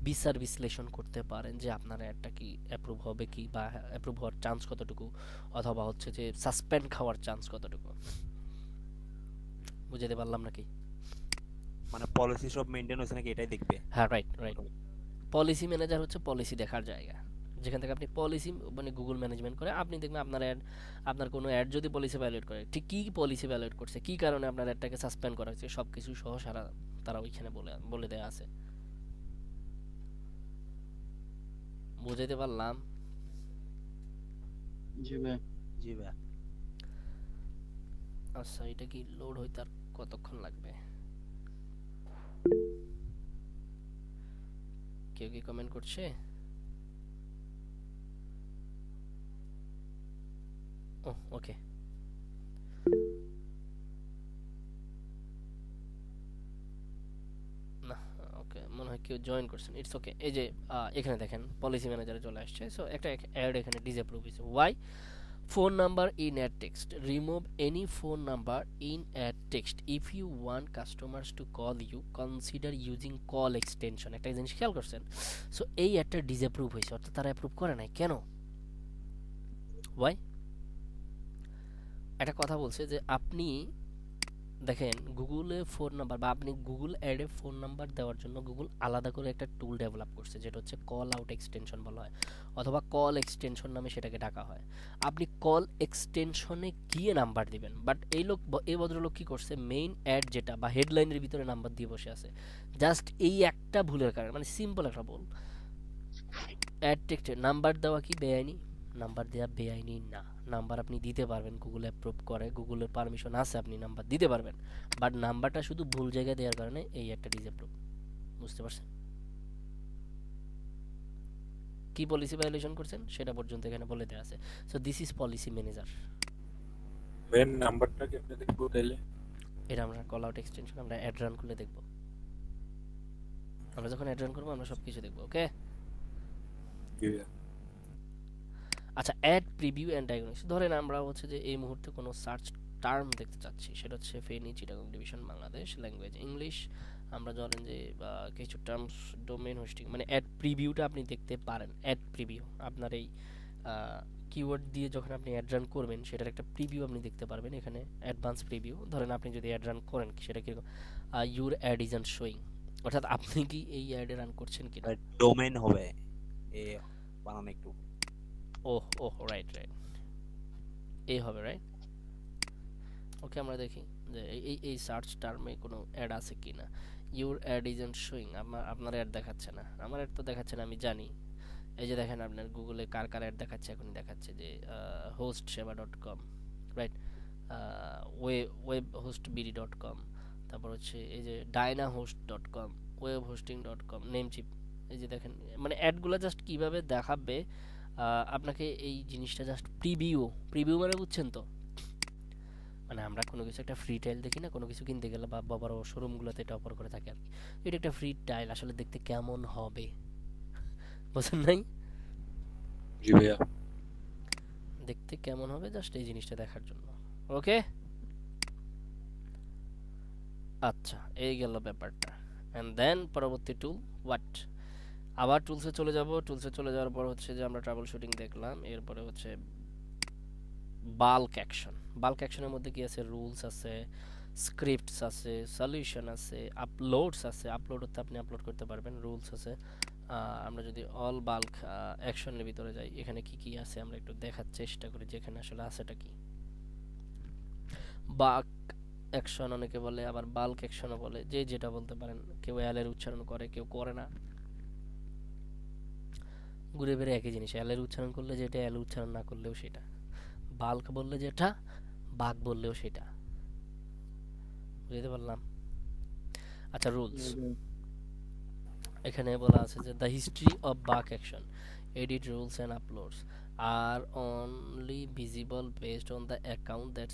বিচার বিশ্লেষণ করতে পারেন যে আপনার অ্যাডটা কি অ্যাপ্রুভ হবে কি বা অ্যাপ্রুভ হওয়ার চান্স কতটুকু, অথবা হচ্ছে যে সাসপেন্ড খাওয়ার চান্স কতটুকু। বুঝাতে পারলাম নাকি? মানে পলিসি সব মেনটেন হয়েছে নাকি এটাই দেখবে। হ্যাঁ, রাইট রাইট। পলিসি ম্যানেজার হচ্ছে পলিসি দেখার জায়গা, যেখান থেকে আপনি পলিসি মানে গুগল ম্যানেজমেন্ট করে আপনি দেখবেন আপনার অ্যাড, আপনার কোনো অ্যাড যদি পলিসি ভায়োলেট করে ঠিক কী পলিসি ভায়োলেট করছে, কী কারণে আপনার অ্যাডটাকে সাসপেন্ড করা হয়েছে সব কিছু সহ সারা তারা ওইখানে বলে দেয়া আছে। বুঝাইতে পারলাম? জি ভাই। জি ভাই। আচ্ছা, এটা কি লোড হইতে আর কতক্ষণ লাগবে? কেউ কি কমেন্ট করছে? ও ওকে, না ওকে মনে হয় কেউ জয়েন করছেন, ইটস ওকে। এই যে এখানে দেখেন পলিসি ম্যানেজারে চলে আসছে, সো একটা অ্যাড এখানে ডিসঅ্যাপ্রুভ হয়েছে। Y? phone number in add text, remove any phone number in add text if you want customers to call you, consider using call extension। একটা জিনিস খেয়াল করছেন, সো এই একটা ডিসঅ্যাপ্রুভ হয়েছে, অর্থাৎ তারা অ্যাপ্রুভ করে নাই কেন? ওয়াই? একটা কথা বলছে যে আপনি দেখেন গুগলে ফোন নাম্বার বা আপনি গুগল অ্যাডে ফোন নাম্বার দেওয়ার জন্য গুগল আলাদা করে একটা টুল ডেভেলপ করছে যেটা হচ্ছে কল আউট এক্সটেনশন বলা হয়, অথবা কল এক্সটেনশন নামে সেটাকে ডাকা হয়। আপনি কল এক্সটেনশনে গিয়ে নাম্বার দিবেন, বাট এই ভদ্রলোক কী করছে, মেইন অ্যাড যেটা বা হেডলাইনের ভিতরে নাম্বার দিয়ে বসে আছে। জাস্ট এই একটা ভুলের কারণে, মানে সিম্পল একটা ভুল, অ্যাড টেক্সটে নাম্বার দেওয়া কি বেআইনি? নাম্বার দেওয়া বেআইনি না, নাম্বার আপনি দিতে পারবেন, গুগল অ্যাপ্রুভ করে, গুগলের পারমিশন আছে, আপনি নাম্বার দিতে পারবেন, বাট নাম্বারটা শুধু ভুল জায়গায় দেওয়ার কারণে এই একটা ডিসঅ্যাপ্রুভ। বুঝতে পারছেন কি পলিসি ভায়োলেশন করছেন সেটা পর্যন্ত এখানে বলে দেওয়া আছে। So this is policy manager. Main নাম্বারটা কি আপনি দেখবো তাইলে? এটা আমরা কল আউট এক্সটেনশন আমরা অ্যাড রান করলে দেখব, আমরা যখন অ্যাড রান করবো আমরা সব কিছু দেখবো। ওকে, জি ভাই। আচ্ছা, অ্যাড প্রিভিউ অ্যান্ড ডায়াগনোসিস। ধরেন আমরা হচ্ছে যে এই মুহূর্তে কোনো সার্চ টার্ম দেখতে চাচ্ছি, সেটা হচ্ছে Feni Chittagong division Bangladesh, language English. আমরা ধরেন যে কিছু টার্মস ডোমেইন হোস্টিং, মানে অ্যাড প্রিভিউটা আপনি দেখতে পারেন। অ্যাড প্রিভিউ আপনার এই কিওয়ার্ড দিয়ে যখন আপনি অ্যাড রান করবেন সেটার একটা প্রিভিউ আপনি দেখতে পারবেন এখানে, অ্যাডভান্স প্রিভিউ। ধরেন আপনি যদি অ্যাড রান করেন সেটা কীরকম, your add is and showing, অর্থাৎ আপনি কি এই অ্যাডে রান করছেন কিনা। ডোমেইন হবে এ বানানো একটু। ওহ ওহ, রাইট রাইট, এই হবে রাইট। ওকে, আমরা দেখি যে এই সার্চ টার্মে কোনো অ্যাড আছে কি না। ইউর অ্যাড ইজন্ট শোয়িং, আপনার অ্যাড দেখাচ্ছে না, আমার অ্যাড তো দেখাচ্ছে না, আমি জানি। এই যে দেখেন আপনার গুগলে কার কার অ্যাড দেখাচ্ছে, এখনই দেখাচ্ছে যে hostsheva.com, রাইট, webhostbd.com, তারপর হচ্ছে এই যে dynahost.com, webhosting.com, নেমচিপ। এই যে দেখেন মানে অ্যাডগুলো জাস্ট কিভাবে দেখাবে আপনাকে, এই জিনিসটা জাস্ট প্রিভিউ মানে বুঝছেন তো, মানে আমরা কোনো কিছু একটা ফ্রি টাইল দেখি না, কোনো কিছু কিনতে গেলে বা বড় শোরুমগুলোতে এটা অফার করে থাকে আর কি, এটা একটা ফ্রি টাইল আসলে দেখতে কেমন হবে, বুঝছেন নাই? জি ভাইয়া। দেখতে কেমন হবে জাস্ট এই জিনিসটা দেখার জন্য। ওকে, আচ্ছা এই গেল ব্যাপারটা। অ্যান্ড দেন পরবর্তী টুল হোয়াট, আবার টুলসে চলে যাব। টুলসে চলে যাওয়ার পর হচ্ছে যে আমরা ট্রাবল শুটিং দেখলাম, এরপরে হচ্ছে বাল্ক অ্যাকশন। বাল্ক অ্যাকশনের মধ্যে কি আছে, রুলস আছে, স্ক্রিপ্টস আছে, সলিউশন আছে, আপলোডস আছে, আপলোড হতে আপনি আপলোড করতে পারবেন, রুলস আছে। আমরা যদি অল বাল্ক অ্যাকশনের ভিতরে যাই, এখানে কি কি আছে আমরা একটু দেখার চেষ্টা করি যে এখানে আসলে আছেটা কি। বাল্ক অ্যাকশন অনেকে বলে, আবার বাল্ক অ্যাকশনও বলে, যে যেটা বলতে পারেন। কেউ এল এর উচ্চারণ করে, কেউ করে না। ঘুরে ফিরে একই জিনিস, এল এর উচ্চারণ করলে যেটা, এল উচ্চারণ না করলেও সেটা। বাল্ক বললে যেটা, বাক বললেও সেটা। বুঝতে পারলাম? আচ্ছা, রুলস জি ভাই। এখানে বলা আছে যে the history of bulk action, edit rules and uploads are only visible based on the account that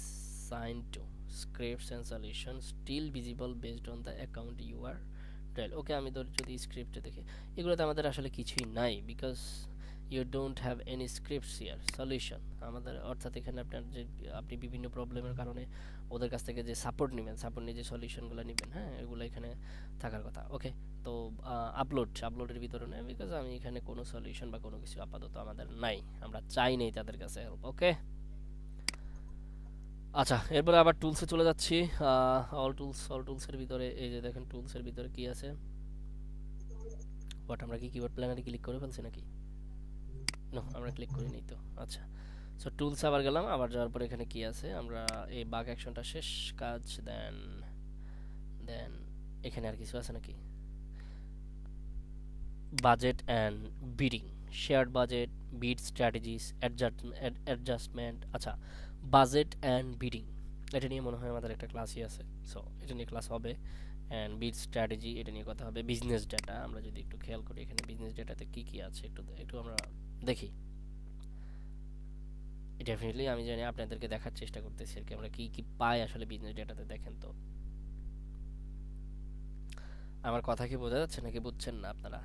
sign to scripts and solution still visible based on the account you are trial. Okay, আমি ধর যদি স্ক্রিপ্টে দেখি, এগুলোতে আমাদের আসলে কিছুই নাই, because you don't have any scripts here. Solution আমাদের, অর্থাৎ এখানে আপনার যে আপনি বিভিন্ন প্রবলেমের কারণে ওদের কাছ থেকে যে সাপোর্ট নেবেন, সাপোর্ট নিয়ে যে সলিউশনগুলো নেবেন, হ্যাঁ, এগুলো এখানে থাকার কথা। ওকে, তো আপলোডের ভিতরে নেই, বিকজ আমি এখানে কোনো সলিউশন বা কোনো কিছু আপাতত আমাদের নাই, আমরা চাই নেই তাদের কাছে হেল্প। ওকে, আচ্ছা, এরপরে আবার টুলসে চলে যাচ্ছি। অল টুলসের ভিতরে এই যে দেখেন, টুলসের ভিতরে কি আছে। বাট আমরা কি কিবোর্ড প্ল্যানারে ক্লিক করে ফেলছি নাকি? নো, আমরা ক্লিক করিনি তো। আচ্ছা, সো টুলস আবার গেলাম, আবার যাওয়ার পরে এখানে কি আছে, আমরা এই বাক অ্যাকশনটা শেষ কাজ, দেন দেন এখানে আর কিছু আছে নাকি? Budget and bidding, shared budget, bid strategies, adjustment. আচ্ছা, বাজেট অ্যান্ড বিডিং, এটা নিয়ে মনে হয় আমাদের একটা ক্লাসই আছে, সো এটা নিয়ে ক্লাস হবে। অ্যান্ড বিড স্ট্র্যাটেজি, এটা নিয়ে কথা হবে। বিজনেস ডেটা, আমরা যদি একটু খেয়াল করি এখানে বিজনেস ডেটাতে কী কী আছে একটু একটু আমরা দেখি। ডেফিনেটলি আমি জানি, আপনাদেরকে দেখার চেষ্টা করতেছি আর কি, আমরা কী কী পাই আসলে বিজনেস ডেটাতে। দেখেন তো, আমার কথা কি বোঝা যাচ্ছে নাকি বুঝছেন না আপনারা?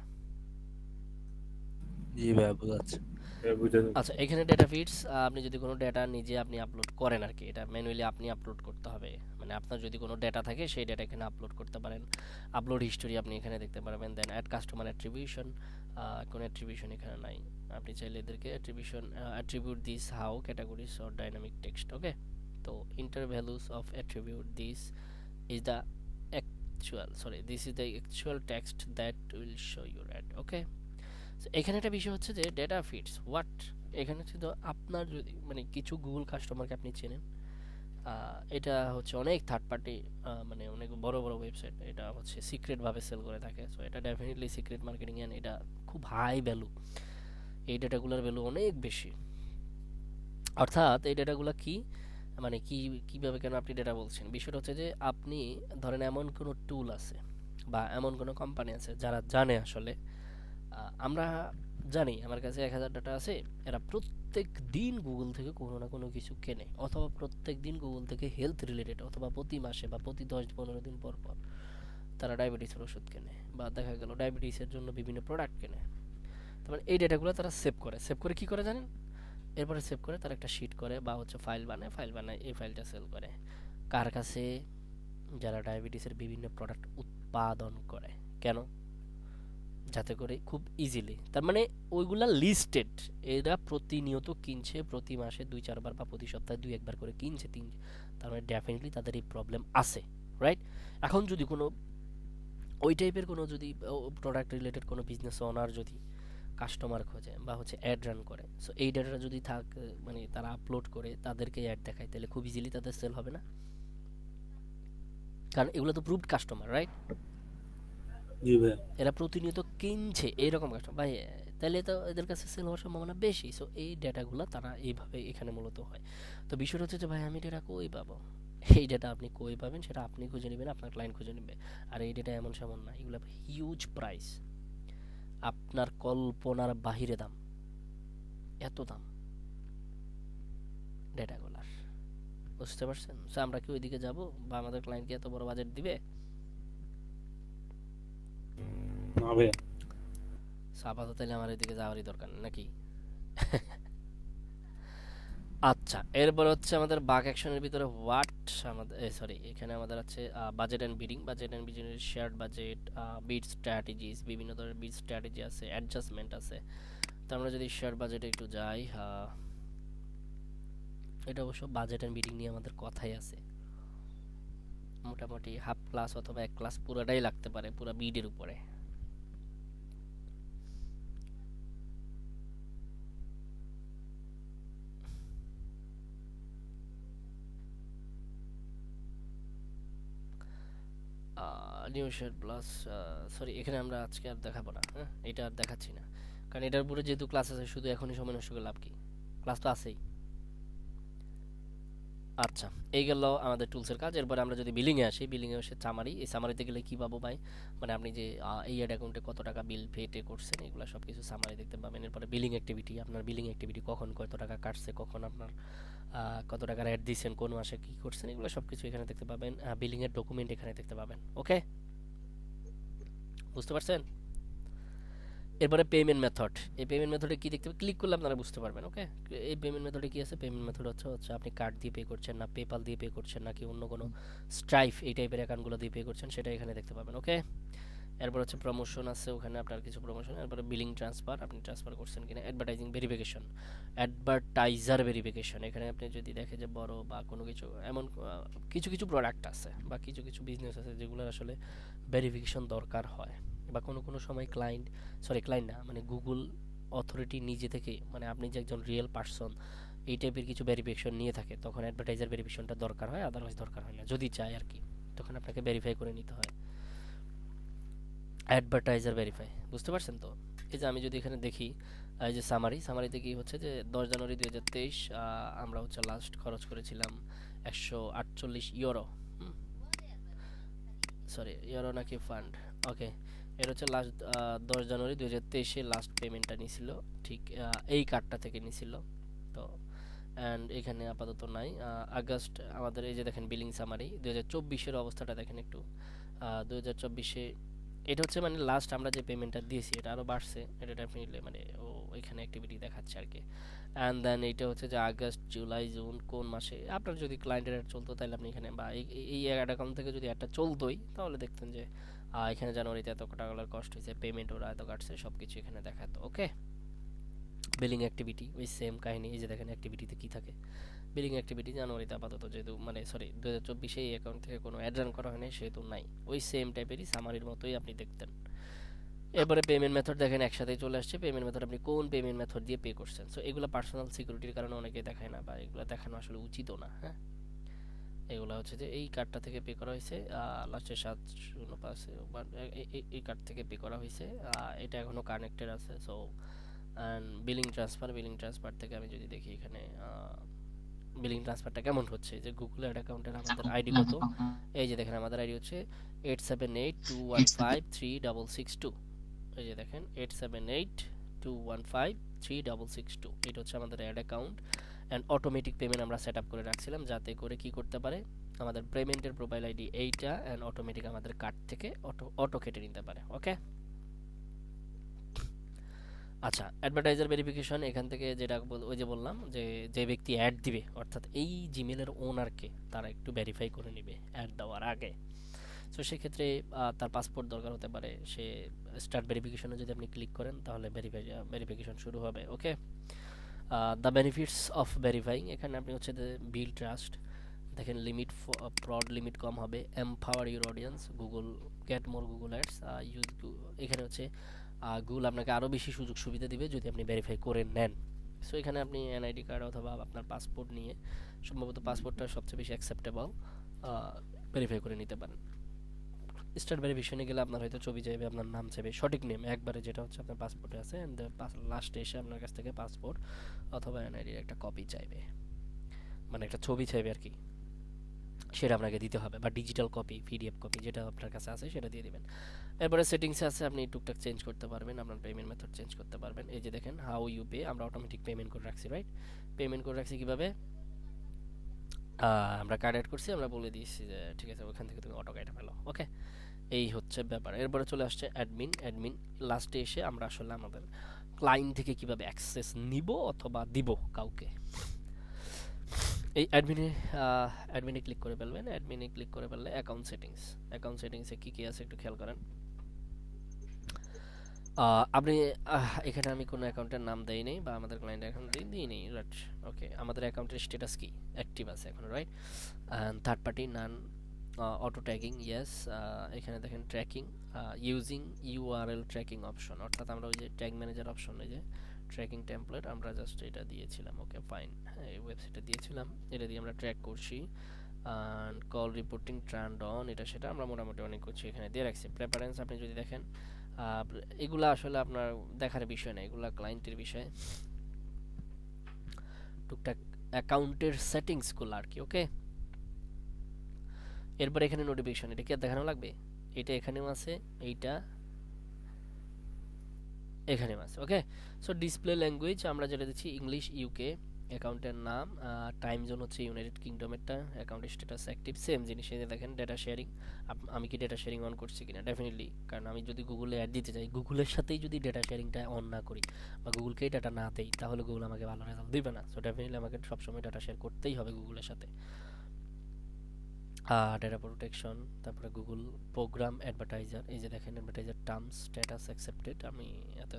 জি ভাইয়া, বোঝা যাচ্ছে। বুঝে যাচ্ছে। আচ্ছা, এখানে ডেটা ফিডস, আপনি যদি কোনো ডেটা নিজে আপনি আপলোড করেন আর কি, এটা ম্যানুয়ালি আপনি আপলোড করতে হবে। মানে আপনার যদি কোনো ডেটা থাকে, সেই ডেটা এখানে আপলোড করতে পারেন। আপলোড হিস্টোরি আপনি এখানে দেখতে পারবেন। দেন অ্যাড কাস্টমার অ্যাট্রিবিউশন, কোনো অ্যাট্রিবিউশন এখানে নাই। আপনি চাইলে এদেরকে attribute this how categories or dynamic text. Okay, তো enter values of attribute this is the this is the actual text that will show your ad. Okay, So, এখানে একটা বিষয় হচ্ছে যে ডেটা ফিডস হোয়াট। এখানে হচ্ছে তো আপনার যদি মানে কিছু গুগল কাস্টমারকে আপনি চেনেন, এটা হচ্ছে অনেক থার্ড পার্টি, মানে অনেক বড় বড় ওয়েবসাইট এটা হচ্ছে সিক্রেটভাবে সেল করে থাকে। সো এটা ডেফিনেটলি সিক্রেট মার্কেটিং, অ্যান্ড এটা খুব হাই ভ্যালু, এই ডেটাগুলোর ভ্যালু অনেক বেশি। অর্থাৎ এই ডেটাগুলো কি, মানে কি কীভাবে, কেন আপনি ডেটা বলছেন, বিষয়টা হচ্ছে যে আপনি ধরেন এমন কোনো টুল আছে বা এমন কোনো কোম্পানি আছে যারা জানে আসলে, আমরা জানি আমার কাছে 1000 ডাটা আছে, এরা প্রত্যেক দিন গুগল থেকে কোনো না কোনো কিছু কেনে, অথবা প্রত্যেক দিন গুগল থেকে হেলথ রিলেটেড, অথবা প্রতি মাসে বা প্রতি 10-15 দিন পর পর তারা ডায়াবেটিসের ওষুধ কেনে, বা দেখা গেল ডায়াবেটিসের জন্য বিভিন্ন প্রোডাক্ট কেনে। তার মানে এই ডেটাগুলো তারা সেভ করে কি করে জানেন? এরপরে সেভ করে তারা একটা শিট করে বা হচ্ছে ফাইল বানায়, এই ফাইলটা সেল করে কার কাছে? যারা ডায়াবেটিসের বিভিন্ন প্রোডাক্ট উৎপাদন করে। কেন? যাতে করে খুব ইজিলি, তার মানে ওইগুলা লিস্টেড, এরা প্রতিনিয়ত কিনছে, প্রতি মাসে 2-4 বার বা প্রতি সপ্তাহে 2-1 বার করে কিনছে, তার মানে ডেফিনেটলি তাদের এই প্রবলেম আছে, রাইট? এখন যদি কোনো ওই টাইপের কোনো যদি প্রোডাক্ট রিলেটেড কোনো বিজনেস ওনার যদি কাস্টমার খোঁজে বা হচ্ছে অ্যাড রান করে, সো এই ডাটাটা যদি মানে তারা আপলোড করে তাদেরকে অ্যাড দেখায়, তাহলে খুব ইজিলি তাদের সেল হবে না? কারণ এগুলো তো প্রুভড কাস্টমার, রাইট? জি ভাইয়া। এরা প্রতিনিয়ত কিনছে এইরকম কাস্টমার ভাই, তাহলে তো এদের কাছে সেল হওয়ার সম্ভাবনা বেশি। সো এই ডেটাগুলো তারা এইভাবে এখানে মূলত হয়। তো বিষয়টা হচ্ছে যে ভাই আমি ডেটা কই পাবো? এই ডেটা আপনি কই পাবেন সেটা আপনি খুঁজে নেবেন, আপনার ক্লায়েন্ট খুঁজে নেবে। আর এই ডেটা এমন সেমন না, এগুলো হিউজ প্রাইস, আপনার কল্পনার বাহিরে দাম, এত দাম ডেটাগুলার। বুঝতে পারছেন? সো আমরা কি ওইদিকে যাব, বা আমাদের ক্লায়েন্ট কি এত বড় বাজেট দিবে? না ভাইয়া। আপাতত তাহলে আমার এদিকে যাওয়ারই দরকার নেই, নাকি? আচ্ছা, এরপর হচ্ছে আমাদের বাক অ্যাকশনের ভিতরে হোয়াট, আমাদের এখানে আমাদের আছে budget and bidding. Budget and bidding, shared budget, bid strategies, বিভিন্ন ধরনের বিড স্ট্র্যাটেজি আছে, অ্যাডজাস্টমেন্ট আছে। তো আমরা যদি শেয়ার বাজেটে একটু যাই, এটা অবশ্য বাজেট অ্যান্ড বিডিং নিয়ে আমাদের কথাই আছে, মোটামুটি হাফ ক্লাস অথবা 1 ক্লাস পুরোটাই লাগতে পারে পুরো বিডের উপরে। নিউ শেড প্লাস, সরি এখানে আমরা আজকে আর দেখাবো না, হ্যাঁ এটা আর দেখাচ্ছি না, কারণ এটার উপরে যেহেতু ক্লাস আছে শুধু এখনই সময় নষ্ট করে লাভ কি, ক্লাস তো আছেই। আচ্ছা, এই গেল আমাদের টুলসের কাজ। এরপর আমরা যদি বিলিংয়ে আসি, বিলিংয়ে এসে সামারি, এই সামারিতে গেলে কি পাবো ভাই, মানে আপনি যে এই অ্যাড অ্যাকাউন্টে কত টাকা বিল পে করছেন এগুলো সব কিছু সামারি দেখতে পাবেন। এরপরে বিলিং অ্যাক্টিভিটি, আপনার বিলিং অ্যাক্টিভিটি কখন কত টাকা কাটছে, কখন আপনার কত টাকার অ্যাড দিচ্ছেন, কোন মাসে কি করছেন, এগুলো সব কিছু এখানে দেখতে পাবেন। বিলিং এর ডকুমেন্ট এখানে দেখতে পাবেন। ওকে, বুঝতে পারছেন? এরপরে পেমেন্ট মেথড, এই পেমেন্ট মেথডে কি দেখতে ক্লিক করলে আপনারা বুঝতে পারবেন। ওকে, এই পেমেন্ট মেথডে কি আছে, পেমেন্ট মেথড হচ্ছে আপনি কার্ড দিয়ে পে করছেন না পেপাল দিয়ে পে করছেন নাকি অন্য কোনো স্ট্রাইপ এই টাইপের অ্যাকাউন্টগুলো দিয়ে পে করছেন সেটা এখানে দেখতে পাবেন। ওকে, এরপর হচ্ছে প্রমোশন আছে, ওখানে আপনার কিছু প্রমোশন, এরপরে বিলিং ট্রান্সফার আপনি ট্রান্সফার করছেন কিনা, অ্যাডভার্টাইজিং ভেরিফিকেশন, অ্যাডভার্টাইজার ভেরিফিকেশন, এখানে আপনি যদি দেখে যে বড় বা কোনো কিছু এমন কিছু কিছু প্রোডাক্ট আছে বা কিছু কিছু বিজনেস আছে যেগুলো আসলে ভেরিফিকেশন দরকার হয়, বা কোনো কোনো সময় ক্লায়েন্ট না মানে গুগল অথরিটি নিজে থেকে, মানে আপনি যে একজন রিয়েল পার্সন এই টাইপের কিছু ভেরিফিকেশন নিয়ে থাকে তখন অ্যাডভার্টাইজার ভেরিফিকেশনটা দরকার হয়, আদারওয়াইজ দরকার হয় না, যদি চায় আর কি, তখন আপনাকে ভেরিফাই করে নিতে হয়। অ্যাডভার্টাইজার ভেরিফাই, বুঝতে পারছেন তো? এই যে আমি যদি এখানে দেখি এই যে সামারিতে কি হচ্ছে যে 10 জানুয়ারি 2023 আমরা হচ্ছে লাস্ট খরচ করেছিলাম 148 ইউরো, সরি ইউরো নাকি ফান্ড, ওকে এটা হচ্ছে লাস্ট 10 জানুয়ারি 2023 লাস্ট পেমেন্টটা নিছিল, ঠিক এই কার্ডটা থেকে নিছিল। তো অ্যান্ড এখানে আপাতত নাই। আগস্ট আমাদের এই যে দেখেন বিলিং সামারি 2024 অবস্থাটা দেখেন একটু, 2024 এটা হচ্ছে মানে লাস্ট আমরা যে পেমেন্টটা দিয়েছি এটা আরও বাড়ছে, এটা ডেফিনেটলি মানে ও এখানে অ্যাক্টিভিটি দেখাচ্ছে আর কি। অ্যান্ড দেন এইটা হচ্ছে যে আগস্ট জুলাই জুন কোন মাসে আপনার যদি ক্লায়েন্টের অ্যাড চলতো তাহলে আপনি এখানে, বা এই অ্যাড অ্যাকাউন্ট থেকে যদি একটা চলতোই তাহলে দেখতেন যে এখানে জানুয়ারিতে এত টাকার কস্ট হয়েছে, পেমেন্ট ওরা এত কাটছে, সব কিছু এখানে দেখাতো। ওকে, বিলিং অ্যাক্টিভিটি ওই সেম কাহিনী, এই যে দেখেন অ্যাক্টিভিটিতে কি থাকে, বিলিং অ্যাক্টিভিটি জানুয়ারিতে আপাতত যেহেতু মানে সরি 2024 এই অ্যাকাউন্ট থেকে কোনো অ্যাড রান করা হয়নি সেহেতু নাই, ওই সেম টাইপেরই সামারির মতোই আপনি দেখতেন। এরপরে পেমেন্ট মেথড দেখেন একসাথেই চলে আসছে, পেমেন্ট মেথড আপনি কোন পেমেন্ট মেথড দিয়ে পে করছেন। সো এগুলো পার্সোনাল সিকিউরিটির কারণে অনেকে দেখায় না বা এগুলো দেখানো আসলে উচিতও না। হ্যাঁ, এগুলো হচ্ছে যে এই কার্ডটা থেকে পে করা হয়েছে, লাস্টে 705 এই কার্ড থেকে পে করা হয়েছে, এটা এখনও কানেক্টেড আছে। সো অ্যান্ড বিলিং ট্রান্সফার থেকে আমি যদি দেখি এখানে বিলিং ট্রান্সফারটা কেমন হচ্ছে, যে গুগল অ্যাড অ্যাকাউন্টের আমাদের আইডি কত, এই যে দেখেন আমাদের আইডি হচ্ছে 8782153662, এই যে দেখেন 8782153662, এটা হচ্ছে আমাদের ad account. And automatic payment আমরা সেট আপ করে রাখছিলাম যাতে করে কি করতে পারে আমাদের পেমেন্টের প্রোফাইল আইডি এইটা, অ্যান্ড অটোমেটিক আমাদের কার্ড থেকে অটো কেটে নিতে পারে। ওকে, আচ্ছা অ্যাডভার্টাইজার ভেরিফিকেশন এখান থেকে যেটা ওই যে বললাম যে যে ব্যক্তি অ্যাড দিবে অর্থাৎ এই জিমেলের ওনারকে তারা একটু ভেরিফাই করে নেবে অ্যাড দেওয়ার আগে। সো সেক্ষেত্রে তার পাসপোর্ট দরকার হতে পারে, সে স্টার্ট ভেরিফিকেশনে যদি আপনি ক্লিক করেন তাহলে ভেরিফিকেশন শুরু হবে। ওকে, দ্য বেনিফিটস অফ ভেরিফাইং, এখানে আপনি হচ্ছে বিল্ড ট্রাস্ট, দেখেন লিমিট ফ্রড লিমিট কম হবে, empower your audience, Google get more Google ads use, এখানে হচ্ছে গুগল আপনাকে আরও বেশি সুযোগ সুবিধা দিবে যদি আপনি ভেরিফাই করে নেন। সো এখানে আপনি এনআইডি কার্ড অথবা আপনার পাসপোর্ট নিয়ে, সম্ভবত পাসপোর্টটা সবচেয়ে বেশি অ্যাকসেপ্টেবল, ভেরিফাই করে নিতে পারেন। স্টার্ট ভেরিফিকেশনে গেলে আপনার হয়তো ছবি চাইবে, আপনার নাম চাইবে, সঠিক নেম একবারে যেটা হচ্ছে আপনার পাসপোর্টে আছে, অ্যান্ড লাস্টে এসে আপনার কাছ থেকে পাসপোর্ট অথবা এনআইডির একটা কপি চাইবে, মানে একটা ছবি চাইবে আর কি, সেটা আপনাকে দিতে হবে, বা ডিজিটাল কপি পিডিএফ কপি যেটা আপনার কাছে আছে সেটা দিয়ে দিবেন। এরপরে সেটিংসে আছে আপনি টুকটাক চেঞ্জ করতে পারবেন, আপনার পেমেন্ট মেথড চেঞ্জ করতে পারবেন। এই যে দেখেন হাউ ইউ পে, আমরা অটোমেটিক পেমেন্ট করে রাখছি, রাইট? পেমেন্ট করে রাখছি কীভাবে, আমরা কার্ড অ্যাড করছি, আমরা বলে দিয়েছি যে ঠিক আছে ওখান থেকে তুমি অটো কেটে ফেলো। ওকে, এই হচ্ছে ব্যাপার। এরপরে চলে আসছে অ্যাডমিন লাস্টে এসে আমরা আসলে আমাদের ক্লায়েন্ট থেকে কিভাবে অ্যাক্সেস নিব অথবা দিব কাউকে। এই অ্যাডমিনে ক্লিক করে ফেলবেন, অ্যাডমিনে ক্লিক করে ফেললে অ্যাকাউন্ট সেটিংসে কী কী আছে একটু খেয়াল করেন। আপনি এখানে আমি কোনো অ্যাকাউন্টের নাম দেই নেই বা আমাদের ক্লায়েন্ট অ্যাকাউন্ট দিই নেই, রাইট? ওকে, আমাদের অ্যাকাউন্টের স্ট্যাটাস কি অ্যাক্টিভ আছে এখন, রাইট? থার্ড পার্টি নান, অটো ট্র্যাকিং ইয়েস, এখানে দেখেন tracking using URL tracking option, অর্থাৎ আমরা ওই যে ট্যাগ ম্যানেজার অপশন, এই যে ট্র্যাকিং টেমপ্লেট আমরা জাস্ট এটা দিয়েছিলাম। ওকে ফাইন, হ্যাঁ এই ওয়েবসাইটে দিয়েছিলাম, এটা দিয়ে আমরা ট্র্যাক করছি। অ্যান্ড কল রিপোর্টিং ট্রান্ড অন, এটা সেটা আমরা মোটামুটি অনেক কিছু এখানে দিয়ে রাখছি। প্রেফারেন্স আপনি যদি দেখেন এগুলো আসলে আপনার দেখার বিষয় না, এগুলো ক্লায়েন্টের বিষয়, টুকটাক অ্যাকাউন্টের সেটিংসগুলো আর কি। ওকে, এরপর এখানে নোটিফিকেশন, এটা কি আর দেখানো লাগবে? এটা এখানেও আছে, এইটা এখানেও আছে। ওকে, সো ডিসপ্লে ল্যাঙ্গুয়েজ আমরা যেটা দিচ্ছি ইংলিশ ইউকে, অ্যাকাউন্টের নাম, টাইম জোন হচ্ছে ইউনাইটেড কিংডমেরটা, অ্যাকাউন্টের স্ট্যাটাস অ্যাক্টিভ, সেম জিনিস। এই যে দেখেন ডেটা শেয়ারিং, আমি কি ডেটা শেয়ারিং অন করছি কিনা? ডেফিনেটলি, কারণ আমি যদি গুগলে অ্যাড দিতে চাই, গুগলের সাথেই যদি ডেটা শেয়ারিংটা অন না করি বা গুগলকেই ডাটা না দেই, তাহলে গুগল আমাকে ভালো রেজাল্ট দিবে না। সো ডেফিনেটলি আমাকে সবসময় ডাটা শেয়ার করতেই হবে গুগলের সাথে। ডেটা প্রোটেকশন, তারপরে গুগল প্রোগ্রাম অ্যাডভার্টাইজার, এই যে দেখেন অ্যাডভার্টাইজার টার্মস স্ট্যাটাস অ্যাকসেপ্টেড, আমি এত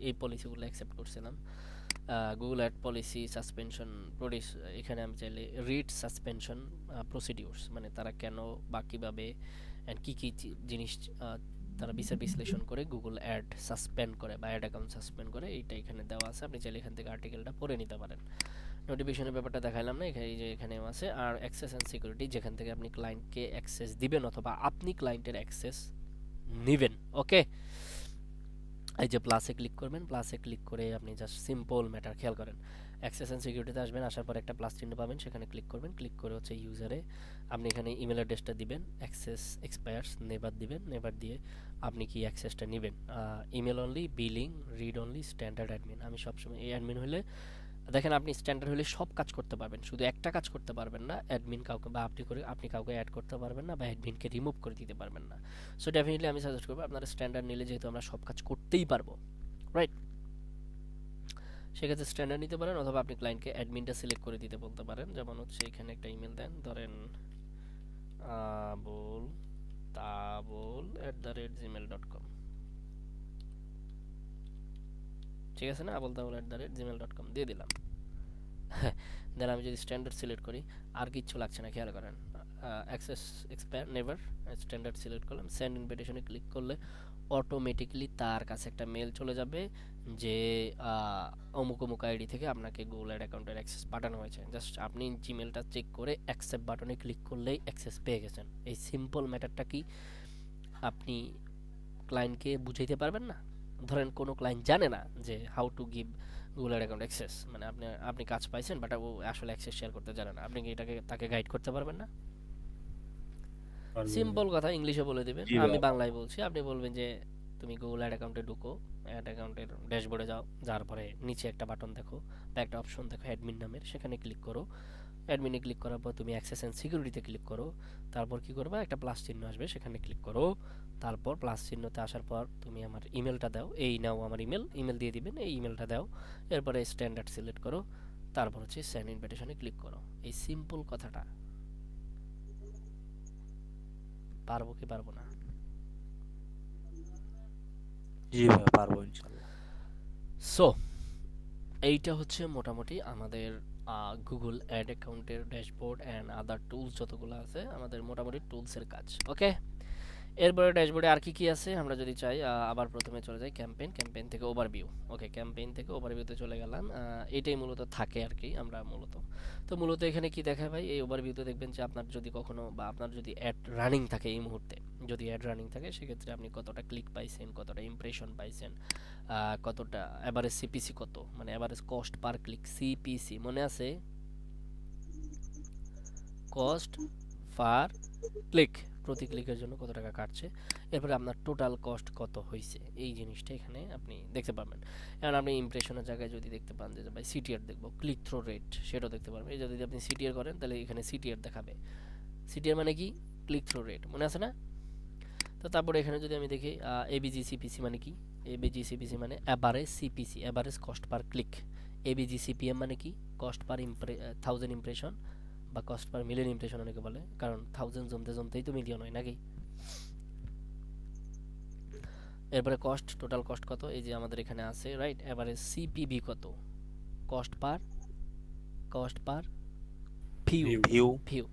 এই পলিসিগুলো অ্যাকসেপ্ট করছিলাম। Google ad policy suspension produce, এখানে আমি চাইলে রিড সাসপেনশন প্রসিডিউরস, মানে তারা কেন বা কীভাবে অ্যান্ড কী কী জিনিস তারা বিচার বিশ্লেষণ করে গুগল অ্যাড সাসপেন্ড করে বা অ্যাড অ্যাকাউন্ট সাসপেন্ড করে, এইটা এখানে দেওয়া আছে। আপনি চাইলে এখান থেকে আর্টিকেলটা পড়ে নিতে পারেন। নোটিফিকেশনের ব্যাপারটা দেখাইলাম না, এখানে এই যে এখানেও আছে। আর অ্যাক্সেস অ্যান্ড সিকিউরিটি, যেখান থেকে আপনি ক্লায়েন্টকে অ্যাক্সেস দিবেন অথবা আপনি ক্লায়েন্টের অ্যাক্সেস নেবেন। ওকে, এই যে প্লাসে ক্লিক করবেন, প্লাসে ক্লিক করে আপনি জাস্ট সিম্পল ম্যাটার খেয়াল করেন, অ্যাক্সেস অ্যান্ড সিকিউরিটিতে আসবেন, আসার পর একটা প্লাস চিহ্ন পাবেন, সেখানে ক্লিক করবেন। ক্লিক করে হচ্ছে ইউজারে আপনি এখানে ইমেল অ্যাড্রেসটা দিবেন, অ্যাক্সেস এক্সপায়ার্স নেভার দিবেন, নেভার দিয়ে আপনি কি অ্যাক্সেসটা নেবেন, email only, billing, read only, standard admin. আমি সবসময় এই অ্যাডমিন হলে দেখেন আপনি স্ট্যান্ডার্ড হলে সব কাজ করতে পারবেন, শুধু একটা কাজ করতে পারবেন না, অ্যাডমিন কাউকে বা আপনি কাউকে অ্যাড করতে পারবেন না বা অ্যাডমিনকে রিমুভ করে দিতে পারবেন না। সো ডেফিনেটলি আমি সাজেস্ট করবো আপনারা স্ট্যান্ডার্ড নিলে, যেহেতু আমরা সব কাজ করতেই পারবো, রাইট, সেক্ষেত্রে স্ট্যান্ডার্ড নিতে পারেন, অথবা আপনি ক্লায়েন্টকে অ্যাডমিনটা সিলেক্ট করে দিতে বলতে পারেন। যেমন হচ্ছে এখানে একটা ইমেল দেন, ধরেন abul@gmail.com, ঠিক আছে না, abul@gmail.com দিয়ে দিলাম। দেন আমি যদি স্ট্যান্ডার্ড সিলেক্ট করি, আর কিচ্ছু লাগছে না, খেয়াল করেন, access expire never, standard select করলাম, সেন্ড ইনভিটেশনে ক্লিক করলে অটোমেটিকলি তার কাছে একটা মেল চলে যাবে যে অমুক অমুক আইডি থেকে আপনাকে গুগল অ্যাড অ্যাকাউন্টের অ্যাক্সেস পাঠানো হয়েছে। জাস্ট আপনি জিমেলটা চেক করে অ্যাকসেপ্ট বাটনে ক্লিক করলেই অ্যাক্সেস পেয়ে গেছেন। এই সিম্পল ম্যাটারটা কি আপনি ক্লায়েন্টকে বুঝাইতে পারবেন না? ধরেন কোনো ক্লায়েন্ট জানে না যে how to give Google ad account access, মানে আপনি কাজ পাইছেন বাট ও আসলে অ্যাক্সেস শেয়ার করতে জানে না, আপনি কি তাকে গাইড করতে পারবেন না? সিম্পল কথা, ইংলিশে বলে দিবেন, আমি বাংলায় বলছি, আপনি বলবেন যে তুমি গুগল অ্যাড অ্যাকাউন্টে ঢুকো, অ্যাড অ্যাকাউন্টের ড্যাশবোর্ডে যাও, যাওয়ার পরে নিচে একটা বাটন দেখো বা একটা অপশন দেখো অ্যাডমিন নামের, সেখানে ক্লিক করো। অ্যাডমিনে ক্লিক করার পর তুমি অ্যাক্সেস অ্যান্ড সিকিউরিটিতে ক্লিক করো, তারপর কি করবা, একটা প্লাস চিহ্ন আসবে, সেখানে ক্লিক করো, তারপর প্লাস চিহ্নতে আসার পর তুমি আমার ইমেলটা দাও, এই নাও আমার ইমেল দিয়ে দিবেন, এই ইমেলটা দাও, এরপরে স্ট্যান্ডার্ড সিলেক্ট করো, তারপর হচ্ছে সেন্ড ইনভিটেশনে ক্লিক করো। এই সিম্পল কথাটা পারবো কি পারবো না? জি ভাই, পারবো ইনশাআল্লাহ। সো এইটা হচ্ছে মোটামুটি আমাদের গুগল অ্যাড অ্যাকাউন্টের ড্যাশবোর্ড অ্যান্ড আদার টুলস যতগুলো আছে, আমাদের মোটামুটি টুলসের কাজ। ওকে, এরপরে ড্যাশবোর্ডে আর কি কি আছে আমরা যদি চাই, আবার প্রথমে চলে যাই ক্যাম্পেইন থেকে ওভারভিউ। ওকে, ক্যাম্পেইন থেকে ওভারভিউতে চলে গেলাম, এটাই মূলত থাকে আর কি। আমরা মূলত এখানে কি দেখা ভাই, এই ওভারভিউতে দেখবেন যে আপনার যদি কখনো বা আপনার যদি অ্যাড রানিং থাকে, এই মুহূর্তে যদি অ্যাড রানিং থাকে, সেক্ষেত্রে আপনি কতটা ক্লিক পাইছেন, কতটা ইমপ্রেশন পাইছেন, কতটা অ্যাভারেজ সিপিসি কত, মানে average cost per click, CPC মনে আছে, কস্ট পার ক্লিক, প্রতি ক্লিকের জন্য কত টাকা কাটছে, এরপরে আপনার টোটাল কস্ট কত হয়েছে, এই জিনিসটা এখানে আপনি দেখতে পাবেন। এখন আপনি ইমপ্রেশনের জায়গায় যদি দেখতে পান যে ভাই সিটিআর দেখবো, ক্লিক থ্রো রেট, সেটাও দেখতে পারবেন। এই যদি আপনি সিটিআর করেন তাহলে এখানে সিটিআর দেখাবে। সিটিআর মানে কি, ক্লিক থ্রো রেট, মনে আছে না? তো তারপরে এখানে যদি আমি দেখি এবিজি সিপিসি মানে কি, এবিজি সিপিসি মানে average CPC, average cost per click. ABG CPM মানে কি, কস্ট পার 1000 ইমপ্রেশন বা কস্ট পার মিলিয়ন ইমপ্রেশন অনেকে বলে, কারণ 1000 জমতেই তো মিলিয়ন হয় নাকি। এরপরে কস্ট, টোটাল কস্ট কত, এই যে আমাদের এখানে আছে, রাইট, এভারেজ সিপিভি কত, কস্ট পার ভিউ।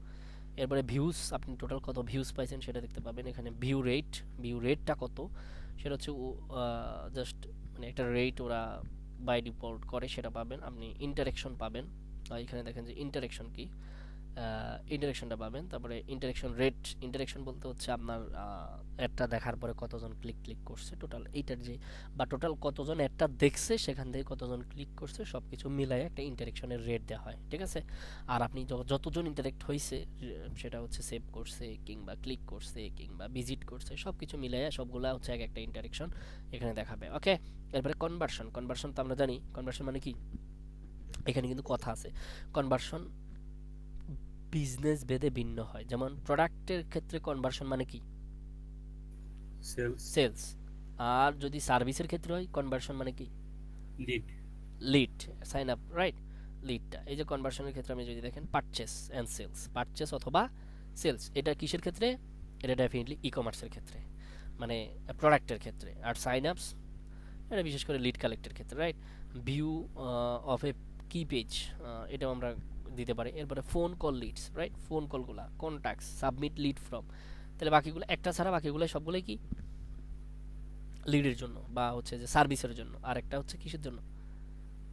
এরপরে ভিউজ, আপনি টোটাল কত ভিউজ পাইছেন সেটা দেখতে পাবেন এখানে। ভিউ রেটটা কত, সেটা হচ্ছে জাস্ট মানে একটা রেট ওরা বাই ডিফল্ট করে, সেটা পাবেন। আপনি ইন্টারেকশন পাবেন, এখানে দেখেন যে ইন্টারেকশন কি, ইন্টারেকশনটা পাবেন। তারপরে ইন্টারেকশন রেট, ইন্টারেকশন বলতে হচ্ছে আপনার অ্যাডটা দেখার পরে কতজন ক্লিক করছে, টোটাল এইটার যে বা টোটাল কতজন অ্যাডটা দেখছে সেখান থেকে কতজন ক্লিক করছে সবকিছু মিলাই একটা ইন্টারেকশনের রেট দেওয়া হয়, ঠিক আছে। আর আপনি যতজন ইন্টারেক্ট হয়েছে সেটা হচ্ছে সেভ করছে কিংবা ক্লিক করছে কিংবা ভিজিট করছে সবকিছু মিলাই সবগুলা হচ্ছে এক একটা ইন্টারেকশন এখানে দেখাবে। ওকে, এরপরে কনভার্সন। কনভার্সন তো আমরা জানি কনভার্সন মানে কি, এখানে কিন্তু কথা আছে। কনভার্সন বিজনেস ভেদে ভিন্ন হয়। যেমন প্রোডাক্টের ক্ষেত্রে কনভার্সন মানে কি, সেলস, সেলস। আর যদি সার্ভিসের ক্ষেত্রে হয় কনভার্সন মানে কি, lead. Lead, sign up, right, লিডটা। এই যে কনভার্সনের ক্ষেত্রে আপনি যদি দেখেন পারচেস অ্যান্ড সেলস, পারচেস অথবা সেলস, এটা কিসের ক্ষেত্রে, এটা ডেফিনেটলি ই কমার্সের ক্ষেত্রে, মানে প্রোডাক্টের ক্ষেত্রে। আর সাইন আপস এটা বিশেষ করে লিড কালেক্টের ক্ষেত্রে, রাইট। ভিউ অফ এ কি পেজ, এটাও আমরা দিতে পারি। এরপরে phone call leads, right, phone কলগুলা, কন্ট্যাক্টস, সাবমিট লিড ফ্রম। তাহলে বাকিগুলো একটা ছাড়া বাকিগুলো সবগুলোই কি লিডের জন্য বা হচ্ছে যে সার্ভিসের জন্য, আর একটা হচ্ছে কিসের জন্য,